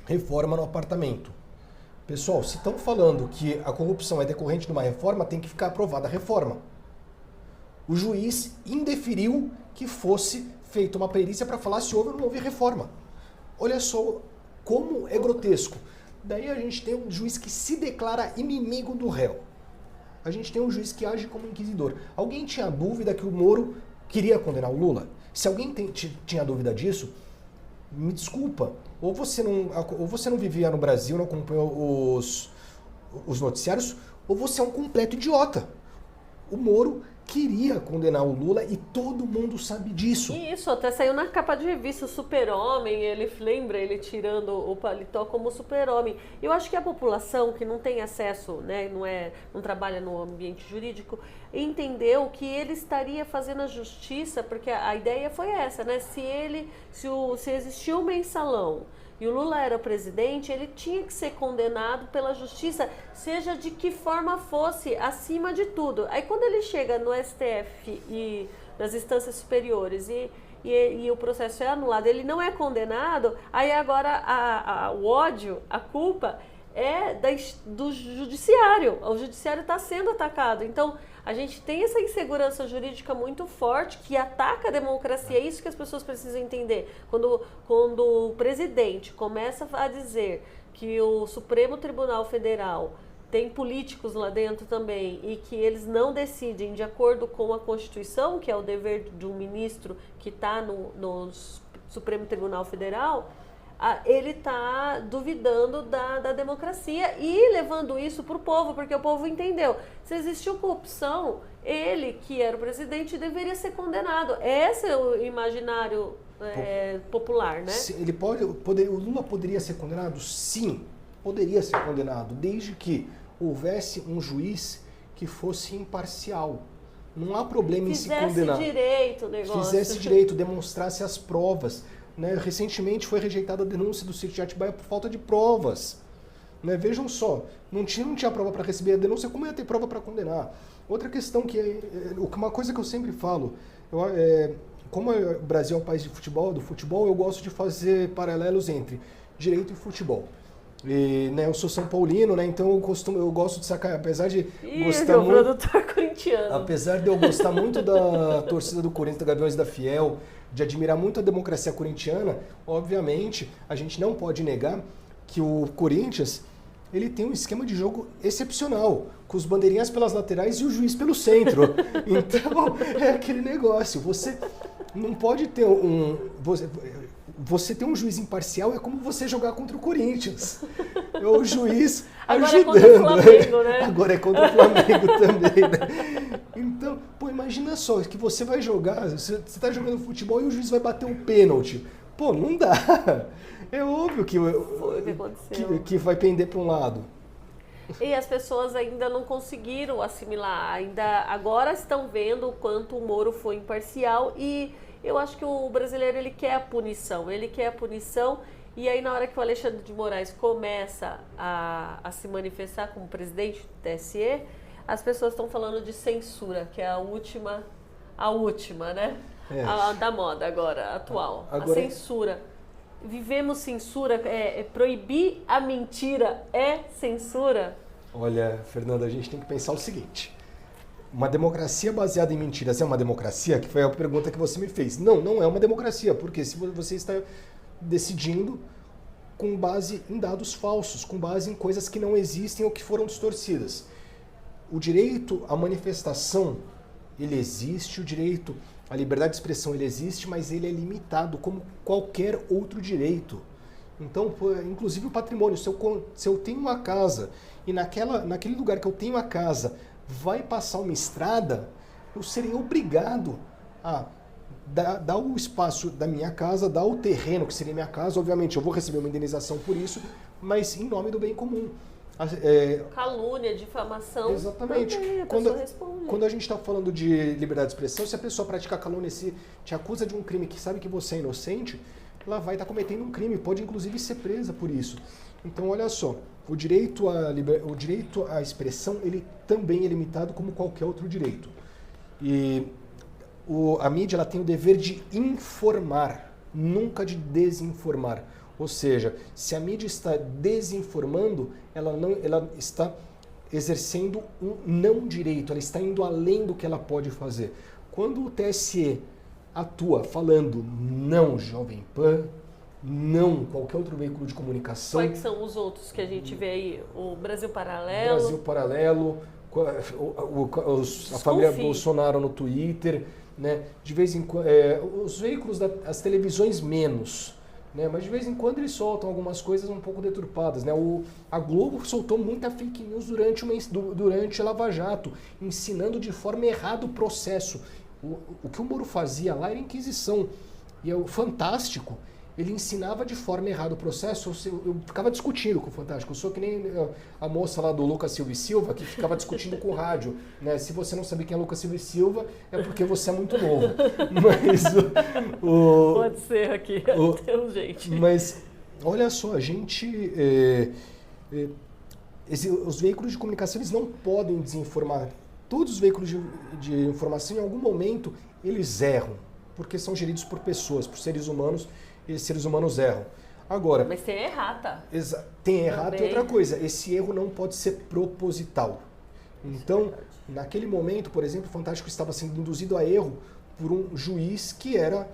S2: reforma no apartamento. Pessoal, se estão falando que a corrupção é decorrente de uma reforma, tem que ficar aprovada a reforma. O juiz indeferiu que fosse feita uma perícia para falar se houve ou não houve reforma. Olha só como é grotesco. Daí a gente tem um juiz que se declara inimigo do réu. A gente tem um juiz que age como inquisidor. Alguém tinha dúvida que o Moro queria condenar o Lula? Se alguém tinha dúvida disso, me desculpa. Ou você não vivia no Brasil, não acompanhou os noticiários, ou você é um completo idiota. O Moro queria condenar o Lula e todo mundo sabe disso.
S1: E isso, até saiu na capa de revista o Super-Homem, ele tirando o paletó como Super-Homem. Eu acho que a população que não tem acesso, né, não trabalha no ambiente jurídico, entendeu que ele estaria fazendo a justiça, porque a ideia foi essa, né? Se existia um mensalão e o Lula era o presidente, ele tinha que ser condenado pela justiça, seja de que forma fosse, acima de tudo. Aí quando ele chega no STF e nas instâncias superiores e o processo é anulado, ele não é condenado, aí agora o ódio, a culpa é do judiciário. O judiciário está sendo atacado. Então, a gente tem essa insegurança jurídica muito forte que ataca a democracia. É isso que as pessoas precisam entender. Quando o presidente começa a dizer que o Supremo Tribunal Federal tem políticos lá dentro também e que eles não decidem de acordo com a Constituição, que é o dever de um ministro que está no Supremo Tribunal Federal, ele está duvidando da democracia e levando isso para o povo, porque o povo entendeu. Se existiu corrupção, ele, que era o presidente, deveria ser condenado. Esse é o imaginário popular, né?
S2: O Lula poderia ser condenado? Sim, poderia ser condenado, desde que houvesse um juiz que fosse imparcial. Não há problema em se condenar.
S1: Fizesse direito o negócio.
S2: Fizesse direito, demonstrasse as provas. Né? Recentemente foi rejeitada a denúncia do Sítio de Atibaia por falta de provas. Né? Vejam só, não tinha prova para receber a denúncia, como ia ter prova para condenar? Outra questão uma coisa que eu sempre falo, como o Brasil é um país do futebol, eu gosto de fazer paralelos entre direito e futebol. E, né, eu sou São Paulino, né, então eu gosto de sacar, apesar de gostar muito,
S1: produtor corintiano.
S2: Apesar de eu gostar muito da torcida do Corinthians, da Gaviões da Fiel, de admirar muito a democracia corintiana, obviamente a gente não pode negar que o Corinthians ele tem um esquema de jogo excepcional, com os bandeirinhas pelas laterais e o juiz pelo centro. Então é aquele negócio. Você não pode ter você ter um juiz imparcial é como você jogar contra o Corinthians. É o juiz
S1: agora
S2: ajudando.
S1: É contra o Flamengo, né?
S2: Agora é contra o Flamengo também, né? Então, imagina só, que você vai jogar, você está jogando futebol e o juiz vai bater um pênalti. Pô, não dá. É óbvio que vai pender para um lado.
S1: E as pessoas ainda não conseguiram assimilar, ainda agora estão vendo o quanto o Moro foi imparcial e eu acho que o brasileiro ele quer a punição e aí na hora que o Alexandre de Moraes começa a se manifestar como presidente do TSE, as pessoas estão falando de censura, que é a última, né? A da moda agora, atual, a censura. Vivemos censura, proibir a mentira é censura?
S2: Olha, Fernanda, a gente tem que pensar o seguinte. Uma democracia baseada em mentiras é uma democracia? Que foi a pergunta que você me fez. Não é uma democracia, porque se você está decidindo com base em dados falsos, com base em coisas que não existem ou que foram distorcidas. O direito à manifestação, ele existe, o direito à liberdade de expressão, ele existe, mas ele é limitado como qualquer outro direito. Então, inclusive o patrimônio, se eu tenho uma casa e naquele lugar que eu tenho a casa vai passar uma estrada, eu serei obrigado a dar o espaço da minha casa, dar o terreno que seria minha casa. Obviamente eu vou receber uma indenização por isso, mas em nome do bem comum.
S1: Calúnia, difamação.
S2: Exatamente.
S1: Também,
S2: quando a gente está falando de liberdade de expressão, se a pessoa praticar calúnia, se te acusa de um crime que sabe que você é inocente, ela vai estar cometendo um crime, pode inclusive ser presa por isso. Então, olha só, o direito à expressão, ele também é limitado como qualquer outro direito. E a mídia ela tem o dever de informar, nunca de desinformar. Ou seja, se a mídia está desinformando, ela está exercendo um não direito, ela está indo além do que ela pode fazer. Quando o TSE atua falando não Jovem Pan, não qualquer outro veículo de comunicação...
S1: Quais são os outros que a gente vê aí? O Brasil Paralelo?
S2: Brasil Paralelo, a família Bolsonaro no Twitter, né? De vez em quando, os veículos, as televisões menos, né? Mas de vez em quando eles soltam algumas coisas um pouco deturpadas, né? A Globo soltou muita fake news durante a Lava Jato, ensinando de forma errada o processo. O que o Moro fazia lá era Inquisição. E é o Fantástico, ele ensinava de forma errada o processo. Eu ficava discutindo com o Fantástico. Eu sou que nem a moça lá do Lucas Silva e Silva, que ficava discutindo com o rádio. Né? Se você não sabe quem é Lucas Silva e Silva, é porque você é muito novo. Mas
S1: pode ser aqui, tem um jeito.
S2: Mas, olha só, a gente... os veículos de comunicação, eles não podem desinformar. Todos os veículos de informação, em algum momento, eles erram, porque são geridos por pessoas, por seres humanos, e seres humanos erram. Agora,
S1: mas tem errata.
S2: Tem errata
S1: também.
S2: e outra coisa, esse erro não pode ser proposital. Então, naquele momento, por exemplo, o Fantástico estava sendo induzido a erro por um juiz que era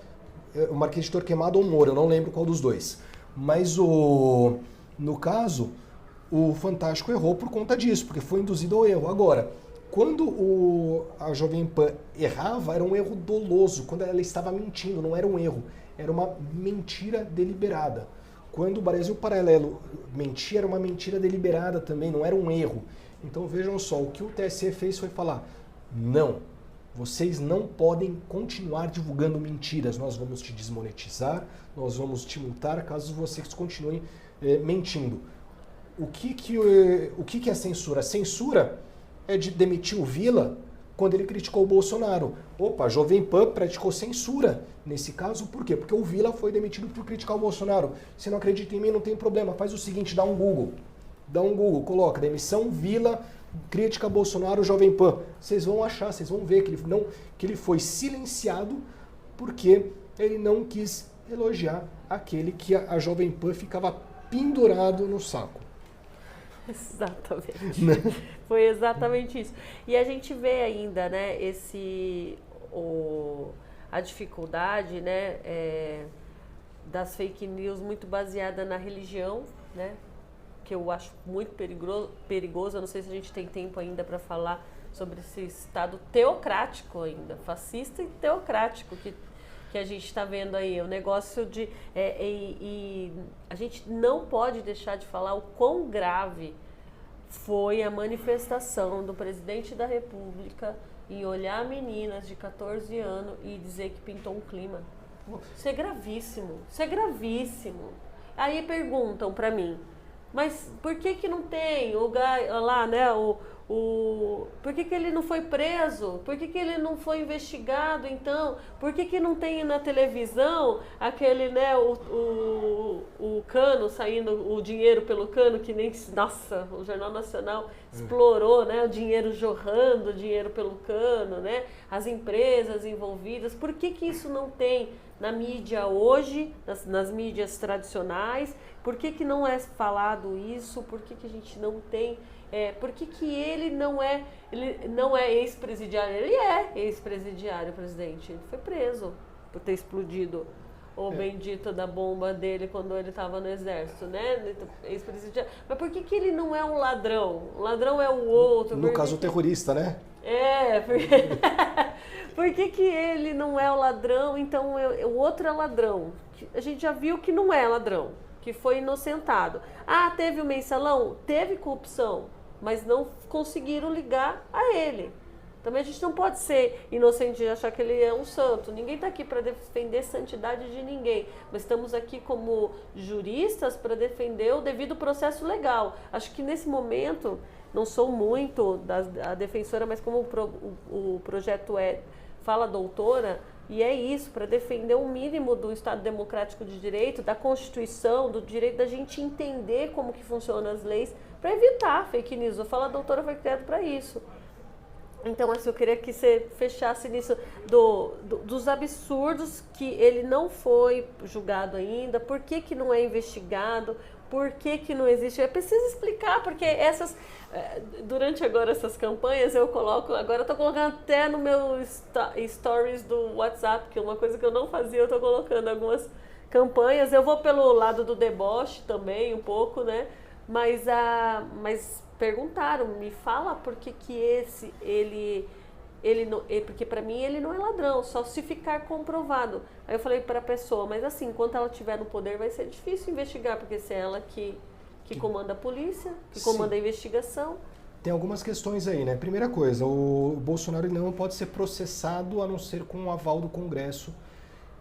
S2: o Marquês de Torquemada ou Moura, eu não lembro qual dos dois. Mas no caso, o Fantástico errou por conta disso, porque foi induzido ao erro. Agora, quando a Jovem Pan errava, era um erro doloso, quando ela estava mentindo, não era um erro, era uma mentira deliberada. Quando o Brasil Paralelo mentia, era uma mentira deliberada também, não era um erro. Então vejam só, o que o TSE fez foi falar, não, vocês não podem continuar divulgando mentiras, nós vamos te desmonetizar, nós vamos te multar caso vocês continuem mentindo. O que é censura? A censura é de demitir o Vila quando ele criticou o Bolsonaro. Opa, a Jovem Pan praticou censura nesse caso, por quê? Porque o Vila foi demitido por criticar o Bolsonaro. Se não acredita em mim, não tem problema, faz o seguinte, dá um Google, coloca demissão Vila, crítica Bolsonaro, Jovem Pan. Vocês vão achar, vocês vão ver que ele foi silenciado porque ele não quis elogiar aquele que a Jovem Pan ficava pendurado no saco.
S1: Exatamente. Foi exatamente isso. E a gente vê ainda, né, a dificuldade, né, das fake news muito baseada na religião, né, que eu acho muito perigoso. Eu não sei se a gente tem tempo ainda para falar sobre esse Estado teocrático ainda, fascista e teocrático que a gente está vendo aí. O negócio de... e a gente não pode deixar de falar o quão grave foi a manifestação do presidente da República em olhar meninas de 14 anos e dizer que pintou um clima. Isso é gravíssimo, isso é gravíssimo. Aí perguntam para mim, mas por que não tem lá, né, por que ele não foi preso? Por que ele não foi investigado, então? Por que não tem na televisão aquele, né, o cano saindo, o dinheiro pelo cano, que nem, nossa, o Jornal Nacional explorou, né, o dinheiro jorrando, o dinheiro pelo cano, né, as empresas envolvidas. Por que isso não tem na mídia hoje, nas mídias tradicionais? Por que não é falado isso? Por que a gente não tem... por que ele não é ex-presidiário? Ele é ex-presidiário, presidente. Ele foi preso por ter explodido o bendito da bomba dele quando ele estava no exército, né? Ex-presidiário. Mas por que ele não é um ladrão? O ladrão é o outro.
S2: No caso, o terrorista, né?
S1: Por que ele não é o ladrão, então o outro é ladrão? A gente já viu que não é ladrão, que foi inocentado. Ah, teve o mensalão? Teve corrupção, mas não conseguiram ligar a ele. Também a gente não pode ser inocente e achar que ele é um santo. Ninguém está aqui para defender a santidade de ninguém, mas estamos aqui como juristas para defender o devido processo legal. Acho que nesse momento, não sou muito a defensora, mas como o projeto fala doutora, e é isso, para defender o mínimo do Estado Democrático de Direito, da Constituição, do direito da gente entender como que funcionam as leis, para evitar fake news. O Fala Doutora foi criado para isso. Então, assim, eu queria que você fechasse nisso dos absurdos, que ele não foi julgado ainda, por que não é investigado, por que não existe. É preciso explicar, porque durante agora essas campanhas eu coloco, agora eu estou colocando até no meu stories do WhatsApp, que é uma coisa que eu não fazia, eu estou colocando algumas campanhas. Eu vou pelo lado do deboche também, um pouco, né? Mas perguntaram, me fala por que porque para mim ele não é ladrão, só se ficar comprovado. Aí eu falei para a pessoa, mas assim, enquanto ela estiver no poder vai ser difícil investigar, porque se é ela que comanda a polícia, que comanda a investigação.
S2: Tem algumas questões aí, né? Primeira coisa, o Bolsonaro não pode ser processado a não ser com o aval do Congresso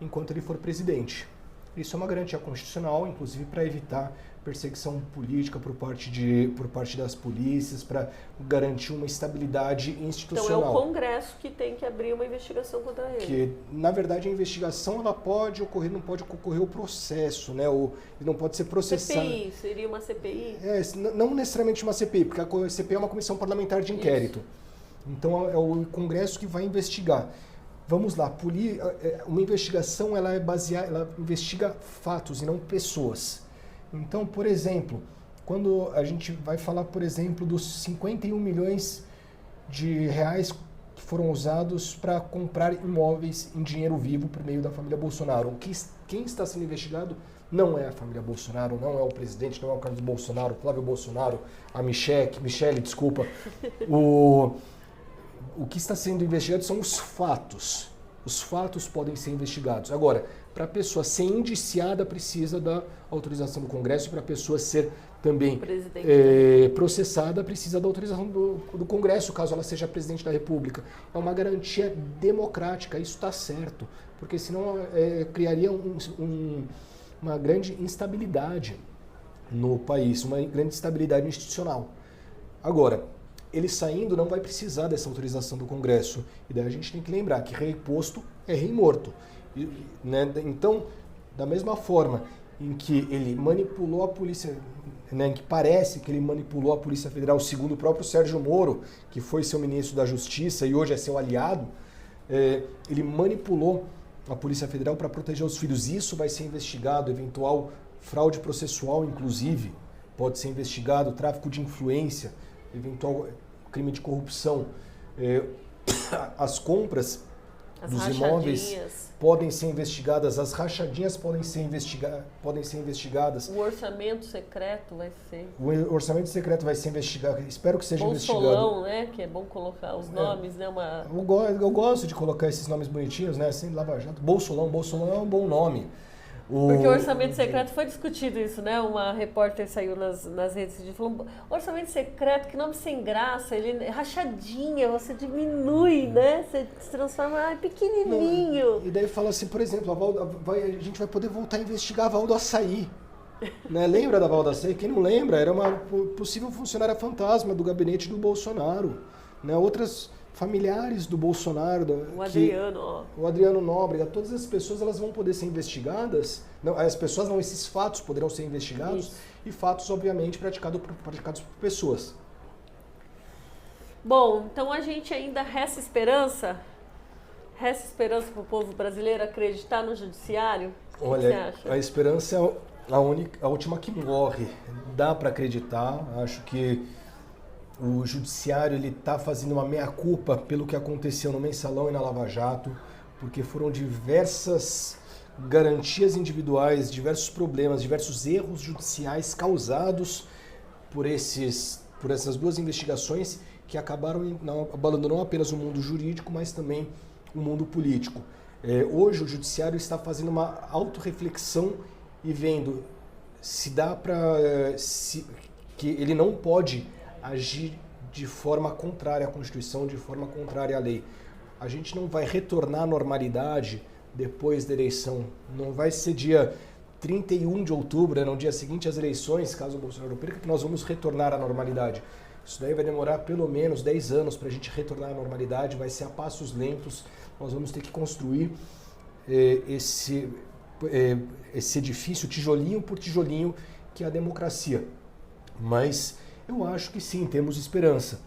S2: enquanto ele for presidente. Isso é uma garantia constitucional, inclusive para evitar perseguição política por parte das polícias, para garantir uma estabilidade institucional.
S1: Então é o Congresso que tem que abrir uma investigação contra ele.
S2: Que, na verdade, a investigação ela pode ocorrer, não pode ocorrer o processo, né? Ele não pode ser processado.
S1: CPI, seria uma CPI?
S2: Não necessariamente uma CPI, porque a CPI é uma comissão parlamentar de inquérito. Isso. Então é o Congresso que vai investigar. Vamos lá, uma investigação ela investiga fatos e não pessoas. Então, por exemplo, quando a gente vai falar, por exemplo, dos 51 milhões de reais que foram usados para comprar imóveis em dinheiro vivo por meio da família Bolsonaro. Quem está sendo investigado não é a família Bolsonaro, não é o presidente, não é o Carlos Bolsonaro, o Flávio Bolsonaro, a Michele, desculpa. O que está sendo investigado são os fatos. Os fatos podem ser investigados. Agora, para a pessoa ser indiciada, precisa da autorização do Congresso, e para a pessoa ser também processada, precisa da autorização do Congresso, caso ela seja presidente da República. É uma garantia democrática, isso está certo, porque senão criaria uma grande instabilidade no país, uma grande instabilidade institucional. Agora, ele saindo não vai precisar dessa autorização do Congresso. E daí a gente tem que lembrar que rei posto é rei morto. Né? Então, da mesma forma em que ele manipulou a polícia, né, que parece que ele manipulou a Polícia Federal, segundo o próprio Sérgio Moro, que foi seu ministro da Justiça e hoje é seu aliado, ele manipulou a Polícia Federal para proteger os filhos. Isso vai ser investigado, eventual fraude processual, inclusive, pode ser investigado, tráfico de influência, eventual crime de corrupção. As compras dos imóveis podem ser investigadas, as rachadinhas podem ser investigadas.
S1: O orçamento secreto vai ser.
S2: O orçamento secreto vai ser investigado, espero que seja investigado.
S1: Bolsolão, né? Que é bom colocar os nomes, né?
S2: Eu gosto de colocar esses nomes bonitinhos, né? Assim, Lava Jato. Bolsolão é um bom nome.
S1: Porque o orçamento secreto foi discutido isso, né? Uma repórter saiu nas redes e falou: orçamento secreto, que nome sem graça, ele rachadinha, você diminui, né? Você se transforma pequenininho.
S2: Não, e daí fala assim, por exemplo, a gente vai poder voltar a investigar a Val do Açaí. Né? Lembra da Val do Açaí? Quem não lembra, era uma possível funcionária fantasma do gabinete do Bolsonaro. Né? Outras familiares do Bolsonaro, o Adriano Nóbrega, todas as pessoas elas vão poder ser investigadas. Não, as pessoas não, esses fatos poderão ser investigados. Isso. E fatos, obviamente, praticados por pessoas.
S1: Bom, então a gente ainda resta esperança? Resta esperança para o povo brasileiro acreditar no judiciário?
S2: Olha, o que você acha? A esperança é a última que morre. Dá para acreditar, acho que o judiciário ele está fazendo uma meia-culpa pelo que aconteceu no Mensalão e na Lava Jato, porque foram diversas garantias individuais, diversos problemas, diversos erros judiciais causados por essas duas investigações que acabaram abalando não apenas o mundo jurídico, mas também o mundo político. Hoje o judiciário está fazendo uma autorreflexão e vendo se dá para que ele não pode agir de forma contrária à Constituição, de forma contrária à lei. A gente não vai retornar à normalidade depois da eleição. Não vai ser dia 31 de outubro, no dia seguinte às eleições, caso o Bolsonaro perca, que nós vamos retornar à normalidade. Isso daí vai demorar pelo menos 10 anos para a gente retornar à normalidade, vai ser a passos lentos. Nós vamos ter que construir esse edifício, tijolinho por tijolinho, que é a democracia. Mas eu acho que sim, temos esperança.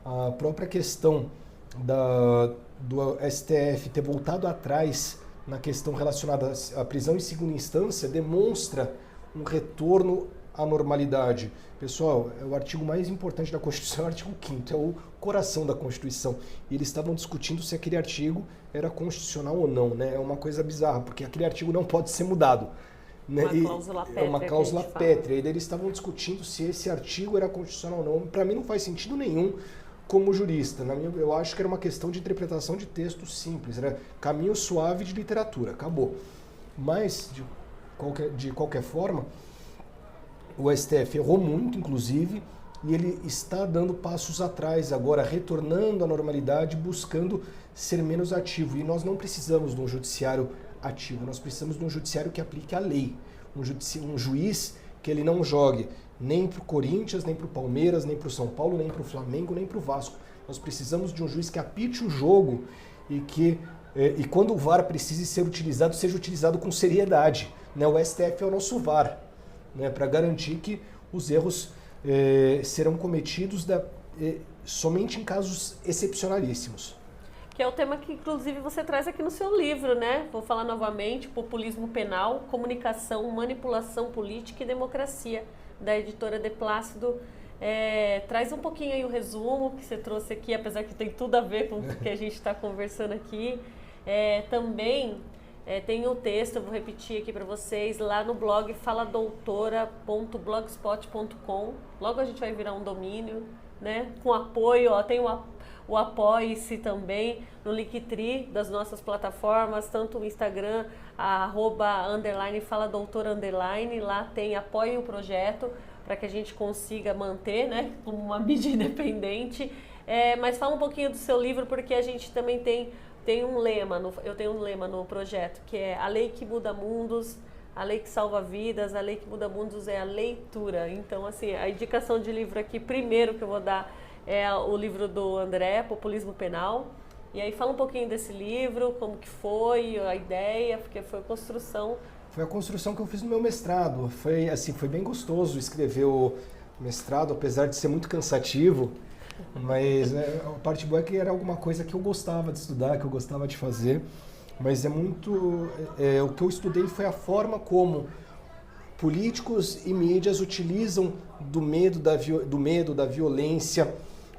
S2: A própria questão do STF ter voltado atrás na questão relacionada à prisão em segunda instância demonstra um retorno à normalidade. Pessoal, é o artigo mais importante da Constituição, é o artigo 5º, é o coração da Constituição. E eles estavam discutindo se aquele artigo era constitucional ou não, né? É uma coisa bizarra, porque aquele artigo não pode ser mudado. Né? É uma cláusula pétrea. E eles estavam discutindo se esse artigo era constitucional ou não. Para mim não faz sentido nenhum como jurista. Eu acho que era uma questão de interpretação de texto simples. Era caminho suave de literatura. Acabou. Mas, de qualquer forma, o STF errou muito, inclusive, e ele está dando passos atrás agora, retornando à normalidade, buscando ser menos ativo. E nós não precisamos de um judiciário ativo, nós precisamos de um judiciário que aplique a lei, um juiz que ele não jogue nem para o Corinthians, nem para o Palmeiras, nem para o São Paulo, nem para o Flamengo, nem para o Vasco. Nós precisamos de um juiz que apite o jogo e quando o VAR precise ser utilizado, seja utilizado com seriedade. Né? O STF é o nosso VAR, né? Para garantir que os erros serão cometidos somente em casos excepcionalíssimos.
S1: que é o tema que, inclusive, você traz aqui no seu livro, né? Vou falar novamente, Populismo Penal, Comunicação, Manipulação Política e Democracia, da editora De Plácido. Traz um pouquinho aí o resumo que você trouxe aqui, apesar que tem tudo a ver com o que a gente está conversando aqui. Também tem um texto, eu vou repetir aqui para vocês, lá no blog faladoutora.blogspot.com. Logo a gente vai virar um domínio, né? Com apoio, tem o Apoie-se também no Linktree das nossas plataformas, tanto o Instagram, @_faladoutora_, lá tem apoie o projeto para que a gente consiga manter, né, como uma mídia independente. Mas fala um pouquinho do seu livro, porque a gente também tem um lema, eu tenho um lema no projeto, que é a lei que muda mundos, a lei que salva vidas, a lei que muda mundos é a leitura. Então, assim, a indicação de livro aqui, primeiro que eu vou dar, é o livro do André, Populismo Penal. E aí fala um pouquinho desse livro, como que foi a ideia, porque foi a construção.
S2: Foi a construção que eu fiz no meu mestrado. Foi bem gostoso escrever o mestrado, apesar de ser muito cansativo. Mas a parte boa é que era alguma coisa que eu gostava de estudar, que eu gostava de fazer. Mas o que eu estudei foi a forma como políticos e mídias utilizam do medo, da violência,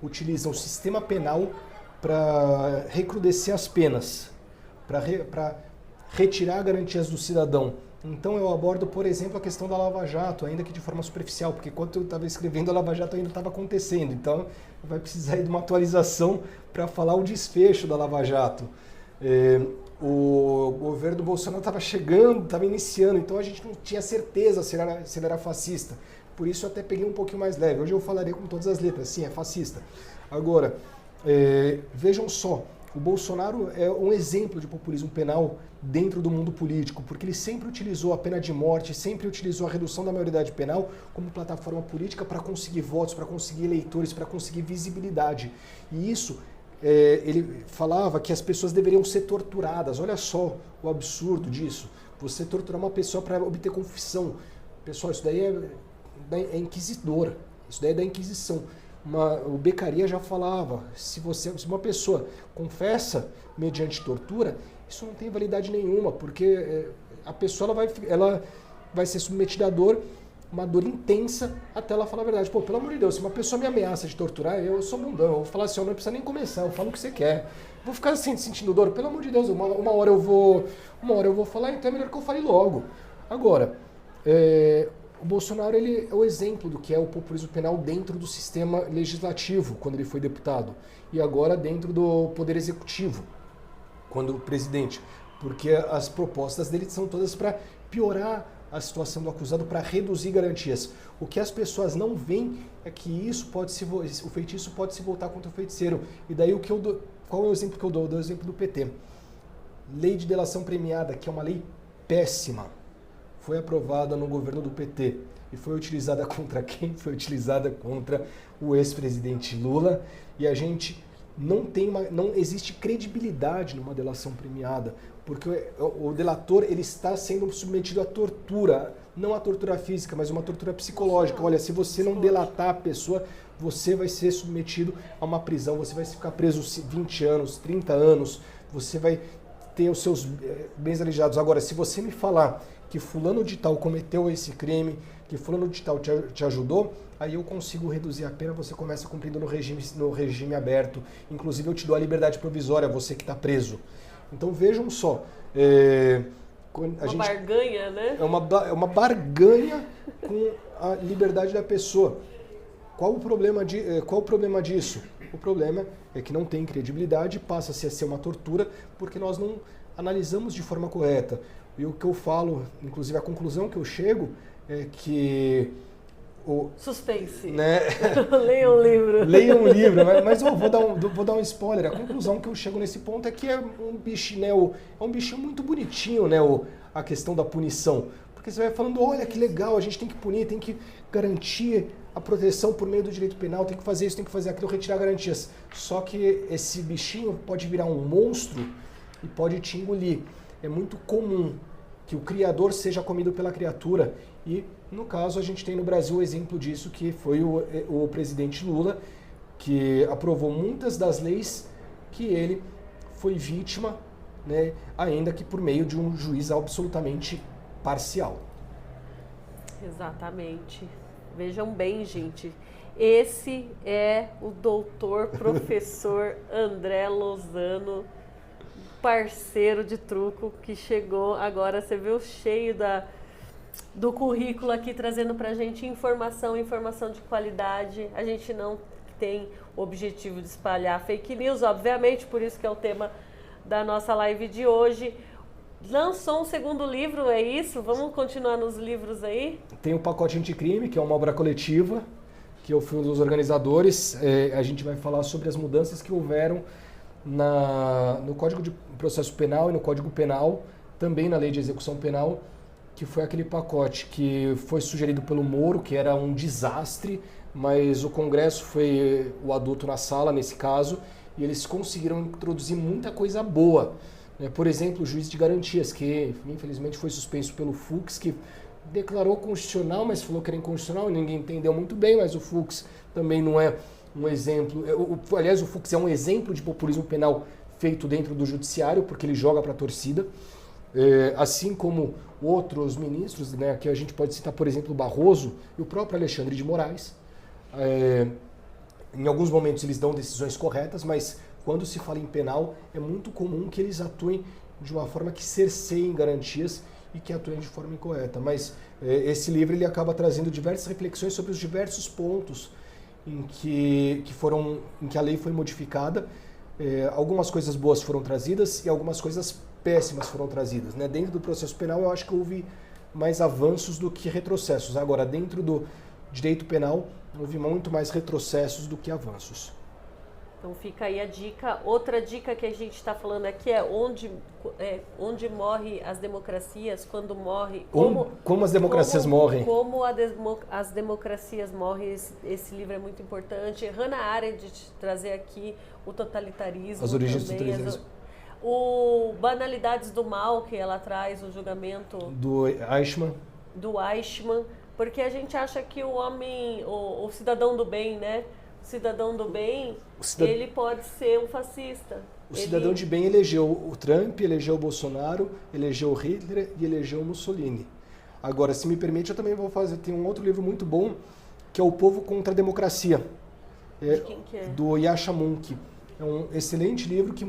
S2: utilizam o sistema penal para recrudescer as penas, para retirar garantias do cidadão. Então eu abordo, por exemplo, a questão da Lava Jato, ainda que de forma superficial, porque quando eu estava escrevendo, a Lava Jato ainda estava acontecendo. Então vai precisar de uma atualização para falar o desfecho da Lava Jato. O governo Bolsonaro estava chegando, estava iniciando, então a gente não tinha certeza se ele era fascista. Por isso eu até peguei um pouquinho mais leve. Hoje eu falarei com todas as letras, sim, é fascista. Agora, vejam só, o Bolsonaro é um exemplo de populismo penal dentro do mundo político, porque ele sempre utilizou a pena de morte, sempre utilizou a redução da maioridade penal como plataforma política para conseguir votos, para conseguir eleitores, para conseguir visibilidade. E isso, ele falava que as pessoas deveriam ser torturadas. Olha só o absurdo disso. Você torturar uma pessoa para obter confissão. Pessoal, isso daí é inquisidora. Isso daí é da Inquisição. O Beccaria já falava, se uma pessoa confessa mediante tortura, isso não tem validade nenhuma, porque a pessoa ela vai ser submetida a uma dor intensa até ela falar a verdade. Pô, pelo amor de Deus, se uma pessoa me ameaça de torturar, eu sou bundão, eu vou falar assim, não precisa nem começar, eu falo o que você quer. Vou ficar assim, sentindo dor, pelo amor de Deus, uma hora eu vou falar, então é melhor que eu fale logo. Agora, o Bolsonaro ele é o exemplo do que é o populismo penal dentro do sistema legislativo, quando ele foi deputado, e agora dentro do poder executivo, quando o presidente, porque as propostas dele são todas para piorar a situação do acusado, para reduzir garantias. O que as pessoas não veem é que o feitiço pode se voltar contra o feiticeiro. E daí qual é o exemplo que eu dou? Eu dou o exemplo do PT. Lei de delação premiada, que é uma lei péssima, foi aprovada no governo do PT e foi utilizada contra quem? Foi utilizada contra o ex-presidente Lula, e a gente não existe credibilidade numa delação premiada, porque o delator ele está sendo submetido à tortura, não à tortura física, mas uma tortura psicológica. Olha, se você não delatar a pessoa, você vai ser submetido a uma prisão, você vai ficar preso 20 anos, 30 anos, você vai ter os seus bens alijados. Agora, se você me falar que fulano de tal cometeu esse crime, que fulano de tal te ajudou, aí eu consigo reduzir a pena, você começa cumprindo no regime aberto. Inclusive eu te dou a liberdade provisória, você que está preso. Então vejam só.
S1: Barganha, né?
S2: É uma barganha com a liberdade da pessoa. Qual o problema disso? O problema é que não tem credibilidade, passa-se a ser uma tortura, porque nós não analisamos de forma correta. E o que eu falo, inclusive a conclusão que eu chego, é que...
S1: Suspense.
S2: Né?
S1: Leia um livro.
S2: Leia um livro, mas eu vou dar um spoiler. A conclusão que eu chego nesse ponto é que é um bichinho, é um bichinho muito bonitinho, né? A questão da punição. Porque você vai falando, olha que legal, a gente tem que punir, tem que garantir a proteção por meio do direito penal, tem que fazer isso, tem que fazer aquilo, retirar garantias. Só que esse bichinho pode virar um monstro e pode te engolir. É muito comum que o criador seja comido pela criatura, e no caso a gente tem no Brasil o exemplo disso, que foi o presidente Lula, que aprovou muitas das leis que ele foi vítima, né, ainda que por meio de um juiz absolutamente parcial.
S1: Exatamente. Vejam bem, gente. Esse é o doutor, professor André Lozano, parceiro de truco, que chegou agora. Você viu cheio do currículo aqui, trazendo pra gente informação de qualidade. A gente não tem o objetivo de espalhar fake news, obviamente, por isso que é o tema da nossa live de hoje. Lançou um segundo livro, é isso? Vamos continuar nos livros aí?
S2: Tem o Pacote Anticrime, que é uma obra coletiva, que eu fui um dos organizadores. A gente vai falar sobre as mudanças que houveram no Código de Processo Penal e no Código Penal, também na Lei de Execução Penal, que foi aquele pacote que foi sugerido pelo Moro, que era um desastre, mas o Congresso foi o adulto na sala, nesse caso, e eles conseguiram introduzir muita coisa boa. Por exemplo, o juiz de garantias, que infelizmente foi suspenso pelo Fux, que declarou constitucional, mas falou que era inconstitucional, e ninguém entendeu muito bem, mas o Fux também não é um exemplo. Aliás, o Fux é um exemplo de populismo penal feito dentro do judiciário, porque ele joga para a torcida. Assim como outros ministros, né, que a gente pode citar, por exemplo, o Barroso e o próprio Alexandre de Moraes. Em alguns momentos eles dão decisões corretas, mas quando se fala em penal, é muito comum que eles atuem de uma forma que cerceiem garantias e que atuem de forma incorreta. Mas esse livro ele acaba trazendo diversas reflexões sobre os diversos pontos em que a lei foi modificada. Algumas coisas boas foram trazidas e algumas coisas péssimas foram trazidas, né? Dentro do processo penal, eu acho que houve mais avanços do que retrocessos. Agora, dentro do direito penal, houve muito mais retrocessos do que avanços.
S1: Então fica aí a dica. Outra dica que a gente está falando aqui é onde morrem as democracias, quando morre...
S2: Como as democracias morrem.
S1: Como as democracias morrem. Esse livro é muito importante. Hannah Arendt trazer aqui o totalitarismo.
S2: As origens
S1: também,
S2: do totalitarismo.
S1: O Banalidades do Mal, que ela traz, o julgamento...
S2: Do Eichmann.
S1: Porque a gente acha que o homem, o cidadão do bem, né? O cidadão do bem, ele pode ser um fascista.
S2: Cidadão de bem elegeu o Trump, elegeu o Bolsonaro, elegeu o Hitler e elegeu o Mussolini. Agora, se me permite, eu também vou fazer... Tem um outro livro muito bom, que é O Povo contra a Democracia.
S1: De quem que é?
S2: Do Yasha Mounk. É um excelente livro que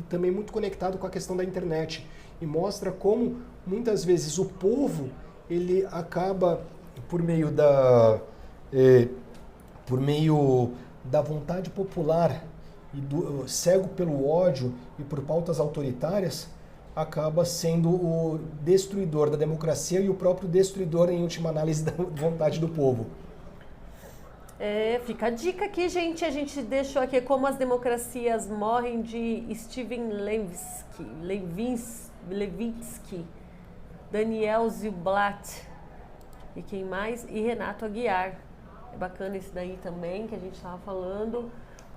S2: também muito conectado com a questão da internet. E mostra como, muitas vezes, o povo ele acaba, por meio da vontade popular e cego pelo ódio e por pautas autoritárias, acaba sendo o destruidor da democracia e o próprio destruidor, em última análise, da vontade do povo.
S1: Fica a dica aqui, gente. A gente deixou aqui Como as Democracias Morrem, de Steven Levitsky, Daniel Zilblatt e quem mais? E Renato Aguiar. É bacana esse daí também, que a gente estava falando.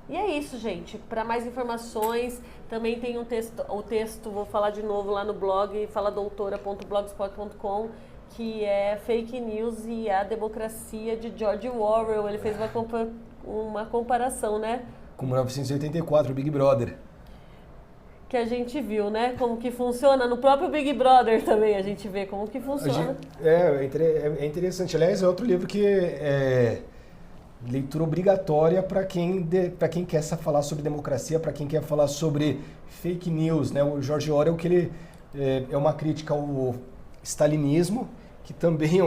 S1: E é isso, gente. Para mais informações, também tem o texto, vou falar de novo lá no blog, faladoutora.blogspot.com, que é Fake News e a Democracia, de George Orwell. Ele fez uma comparação, né?
S2: Com 1984, Big Brother.
S1: Que a gente viu, né? Como que funciona. No próprio Big Brother também a gente vê como que funciona.
S2: É interessante. Aliás, é outro livro que é leitura obrigatória para quem quer falar sobre democracia, para quem quer falar sobre fake news, né? O George Orwell, que ele é uma crítica ao stalinismo, que também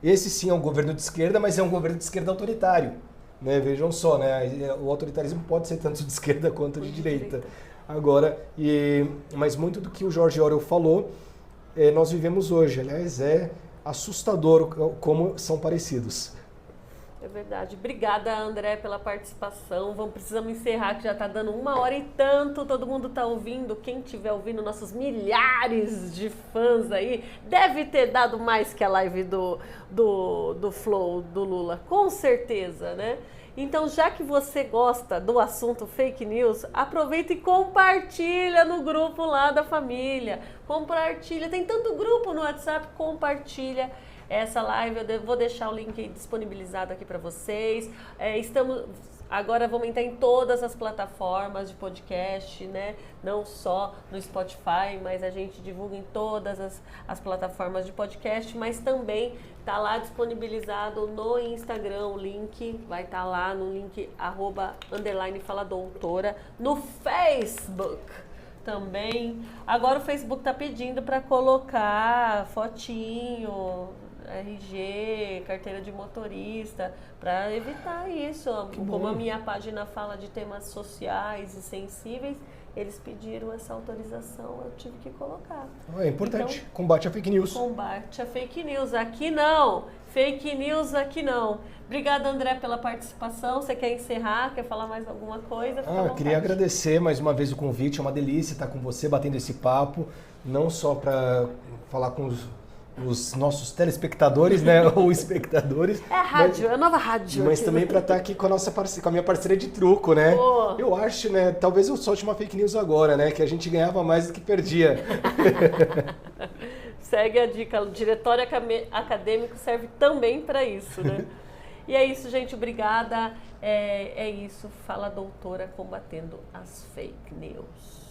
S2: esse sim é um governo de esquerda, mas é um governo de esquerda autoritário, né? Vejam só, né? O autoritarismo pode ser tanto de esquerda quanto de direita. Agora, mas muito do que o George Orwell falou, nós vivemos hoje. Aliás, é assustador como são parecidos.
S1: É verdade. Obrigada, André, pela participação. Precisamos encerrar, que já está dando 1h e tanto. Todo mundo está ouvindo. Quem estiver ouvindo, nossos milhares de fãs aí, deve ter dado mais que a live do Flow, do Lula. Com certeza, né? Então, já que você gosta do assunto fake news, aproveita e compartilha no grupo lá da família. Compartilha. Tem tanto grupo no WhatsApp, compartilha essa live. Eu vou deixar o link aí disponibilizado aqui para vocês. Agora vamos entrar em todas as plataformas de podcast, né? Não só no Spotify, mas a gente divulga em todas as plataformas de podcast, mas também tá lá disponibilizado no Instagram, o link vai estar lá no link @_faladoutora, no Facebook também. Agora o Facebook tá pedindo para colocar fotinho, RG, carteira de motorista, para evitar isso. Como a minha página fala de temas sociais e sensíveis, eles pediram essa autorização, eu tive que colocar.
S2: É importante,
S1: então,
S2: combate a fake news.
S1: Combate a fake news, aqui não, fake news aqui não. Obrigada, André, pela participação. Você quer encerrar? Quer falar mais alguma coisa?
S2: Eu queria agradecer mais uma vez o convite, é uma delícia estar com você, batendo esse papo, não só para falar com os nossos telespectadores, né, ou espectadores.
S1: É a rádio, é a nova rádio.
S2: Mas também para estar aqui com a minha parceira de truco, né? Eu acho, né, talvez eu solte uma fake news agora, né, que a gente ganhava mais do que perdia.
S1: Segue a dica, o diretório acadêmico serve também para isso, né? E é isso, gente, obrigada. É isso, Fala Doutora combatendo as fake news.